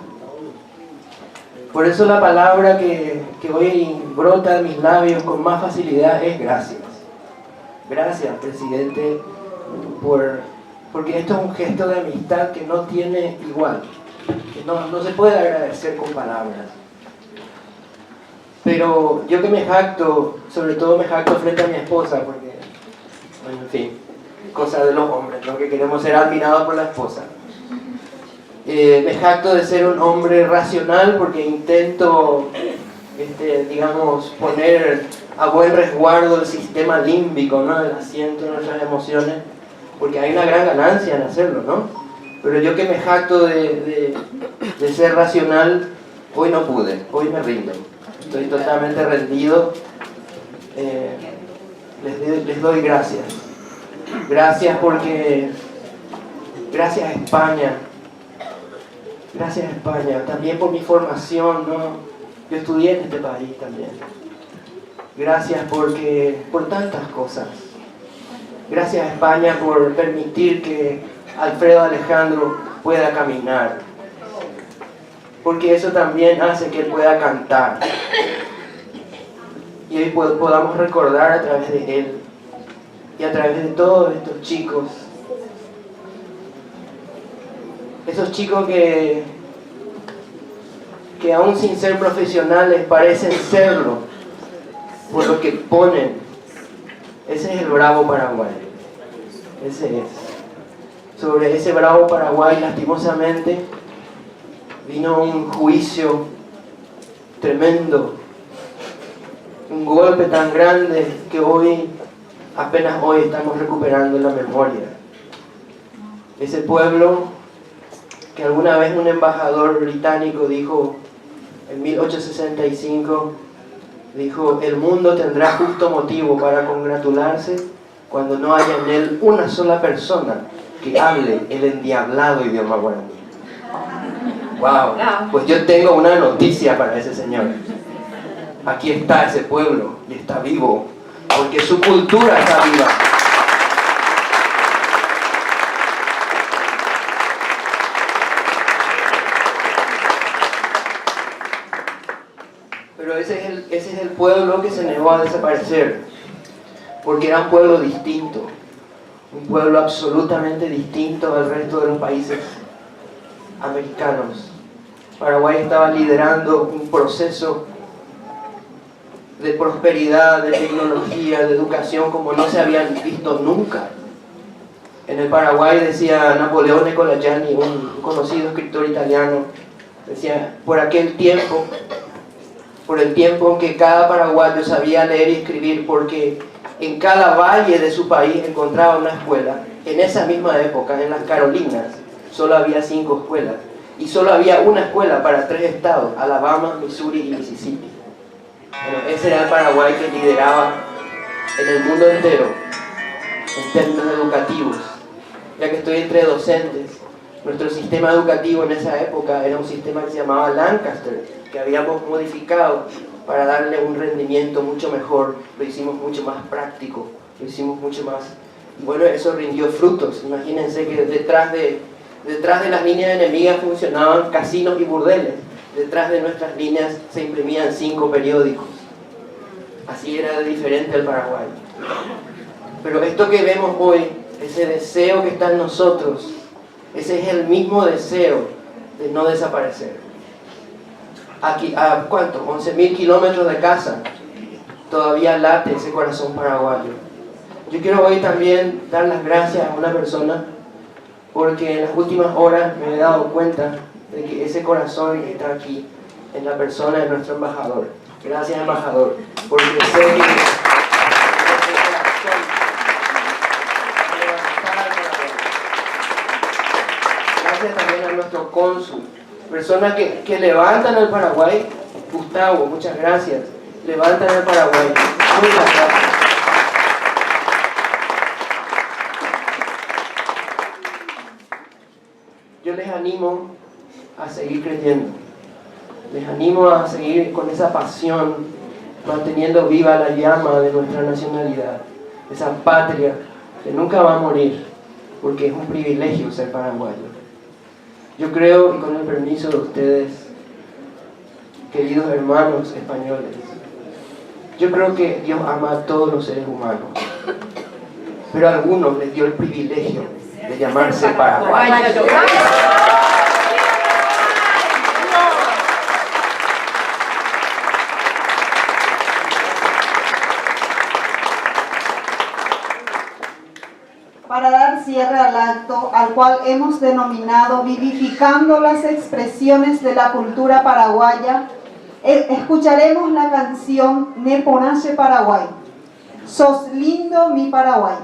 Por eso la palabra que hoy brota de mis labios con más facilidad es gracias. Gracias, presidente, porque esto es un gesto de amistad que no tiene igual, que no se puede agradecer con palabras. Pero yo que me jacto, sobre todo me jacto frente a mi esposa, porque, bueno, en fin, cosa de los hombres, ¿no? Que queremos ser admirados por la esposa. Me jacto de ser un hombre racional porque intento, digamos, poner a buen resguardo el sistema límbico, ¿no? El asiento de nuestras emociones, porque hay una gran ganancia en hacerlo, ¿no? Pero yo que me jacto de ser racional, hoy no pude, hoy me rindo. Estoy totalmente rendido. Les doy gracias. Gracias porque... Gracias a España. Gracias a España, también por mi formación, ¿no? Yo estudié en este país también. Gracias por tantas cosas. Gracias a España por permitir que Alfredo Alejandro pueda caminar. Porque eso también hace que él pueda cantar. Y hoy podamos recordar a través de él y a través de todos estos chicos. Esos chicos que aún sin ser profesionales parecen serlo por lo que ponen. Ese es el bravo Paraguay. Ese es. Sobre ese bravo Paraguay, lastimosamente, vino un juicio tremendo. Un golpe tan grande que apenas hoy estamos recuperando la memoria. Ese pueblo que alguna vez un embajador británico dijo en 1865, dijo: el mundo tendrá justo motivo para congratularse cuando no haya en él una sola persona que hable el endiablado idioma guaraní. Wow, pues yo tengo una noticia para ese señor. Aquí está ese pueblo y está vivo, porque su cultura está viva. Pero ese es el pueblo que se negó a desaparecer, porque era un pueblo distinto, un pueblo absolutamente distinto al resto de los países americanos. Paraguay estaba liderando un proceso de prosperidad, de tecnología, de educación como no se habían visto nunca. En el Paraguay, decía Napoleone Nicolaiani, un conocido escritor italiano, decía, por el tiempo en que cada paraguayo sabía leer y escribir, porque en cada valle de su país encontraba una escuela. En esa misma época, en las Carolinas, solo había 5 escuelas, y solo había una escuela para 3 estados, Alabama, Missouri y Mississippi. Bueno, ese era el Paraguay que lideraba en el mundo entero en términos educativos. Ya que estoy entre docentes, nuestro sistema educativo en esa época era un sistema que se llamaba Lancaster, que habíamos modificado para darle un rendimiento mucho mejor. Lo hicimos mucho más práctico, lo hicimos mucho más... Y bueno, eso rindió frutos. Imagínense que detrás de las líneas enemigas funcionaban casinos y burdeles. Detrás de nuestras líneas se imprimían 5 periódicos. Así era de diferente el Paraguay. Pero esto que vemos hoy, ese deseo que está en nosotros, ese es el mismo deseo de no desaparecer. Aquí, ¿a cuánto? 11.000 kilómetros de casa, todavía late ese corazón paraguayo. Yo quiero hoy también dar las gracias a una persona, porque en las últimas horas me he dado cuenta de que ese corazón está aquí, en la persona de nuestro embajador. Gracias, embajador, porque sé que gracias también a nuestro cónsul, personas que levantan al Paraguay. Gustavo, muchas gracias, levantan al Paraguay. Muchas gracias. Yo les animo a seguir creyendo, les animo a seguir con esa pasión, manteniendo viva la llama de nuestra nacionalidad, esa patria que nunca va a morir, porque es un privilegio ser paraguayo. Yo creo, y con el permiso de ustedes, queridos hermanos españoles, yo creo que Dios ama a todos los seres humanos, pero a algunos les dio el privilegio de llamarse paraguayos. Para dar cierre al acto, al cual hemos denominado Vivificando las expresiones de la cultura paraguaya, escucharemos la canción Neponache Paraguay. Sos lindo mi Paraguay.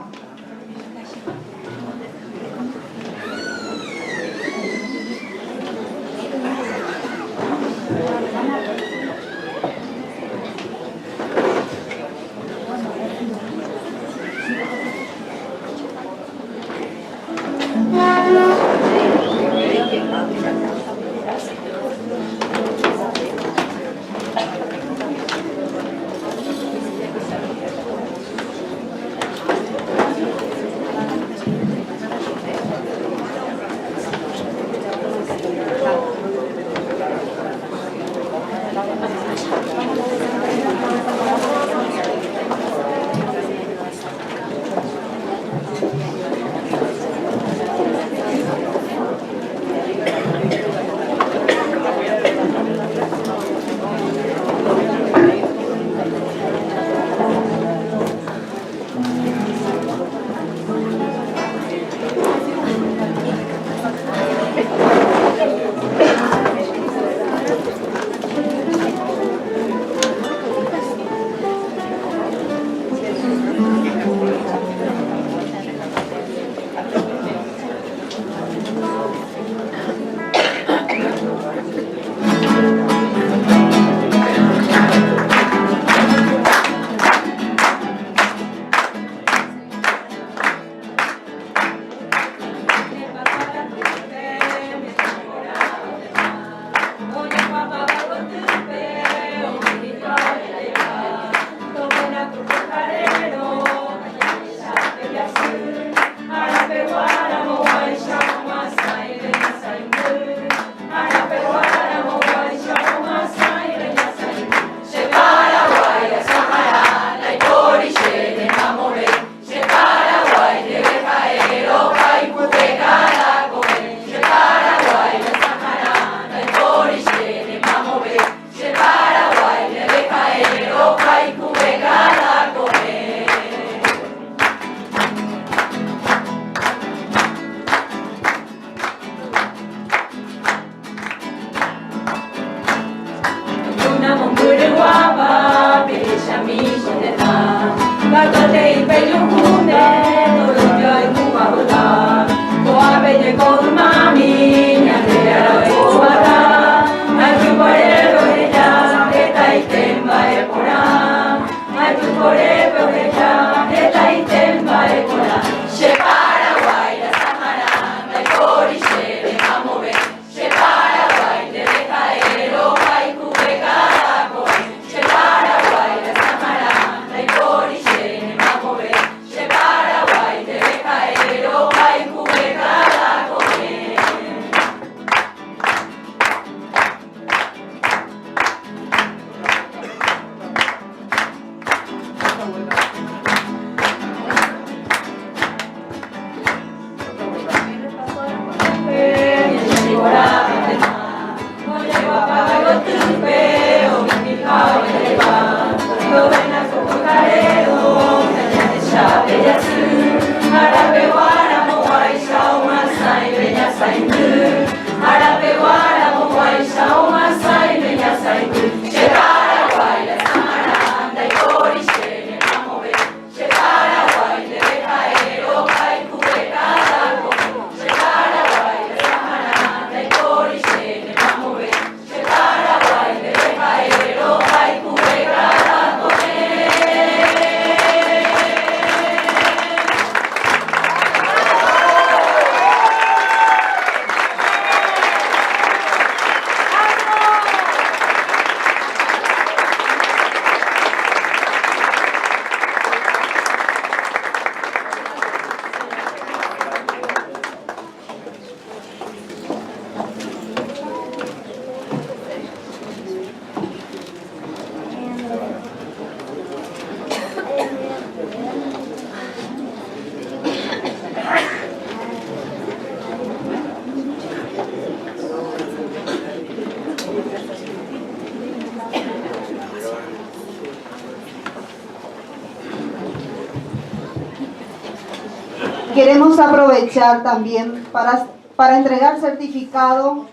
queremos aprovechar también para entregar certificado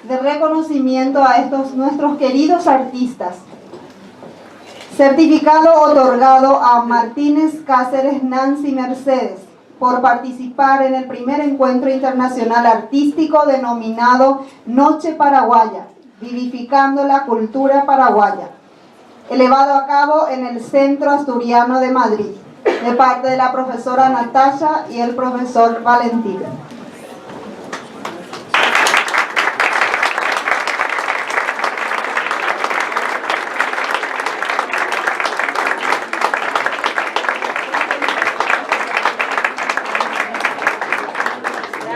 de reconocimiento a estos nuestros queridos artistas. Certificado otorgado a Martínez Cáceres Nancy Mercedes por participar en el primer encuentro internacional artístico denominado Noche Paraguaya, vivificando la cultura paraguaya, elevado a cabo en el Centro Asturiano de Madrid, de parte de la profesora Natasha y el profesor Valentín.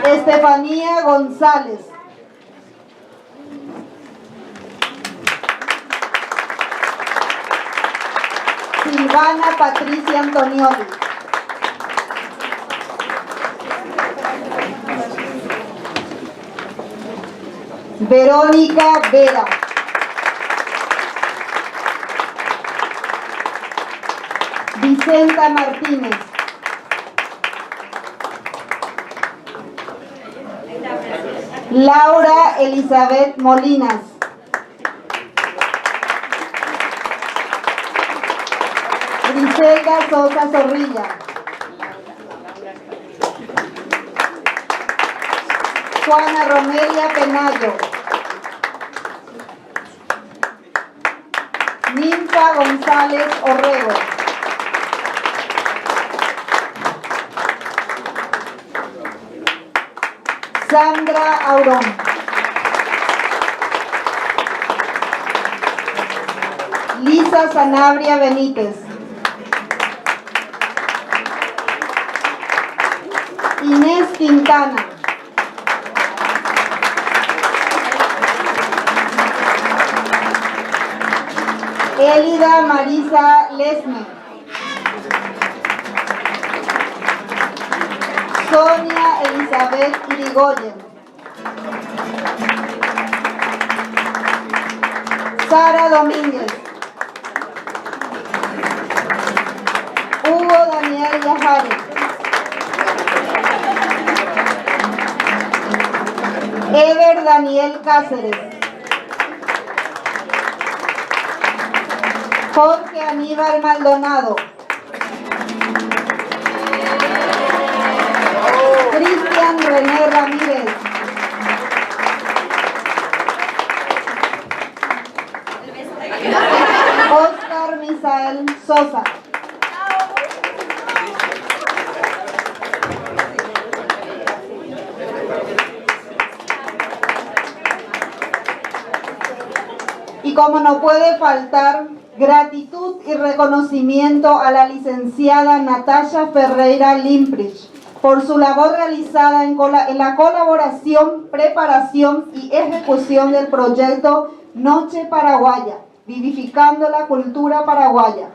Estefanía González. Silvana Patricia Antonioli. Verónica Vera. Vicenta Martínez. Laura Elizabeth Molinas. Griselda Sosa Zorrilla. Juana Romelia Penayo. Ninfa González Orrego. Sandra Aurón. Lisa Sanabria Benítez. Inés Quintana. Elida Marisa Lesme. Sonia Elizabeth Irigoyen. Sara Domínguez. Hugo Daniel Yajares. Ever Daniel Cáceres. Jorge Aníbal Maldonado. Cristian René Ramírez. Oscar Misael Sosa. Y como no puede faltar, gratitud y reconocimiento a la licenciada Natasha Ferreira Limprich por su labor realizada en la colaboración, preparación y ejecución del proyecto Noche Paraguaya, vivificando la cultura paraguaya,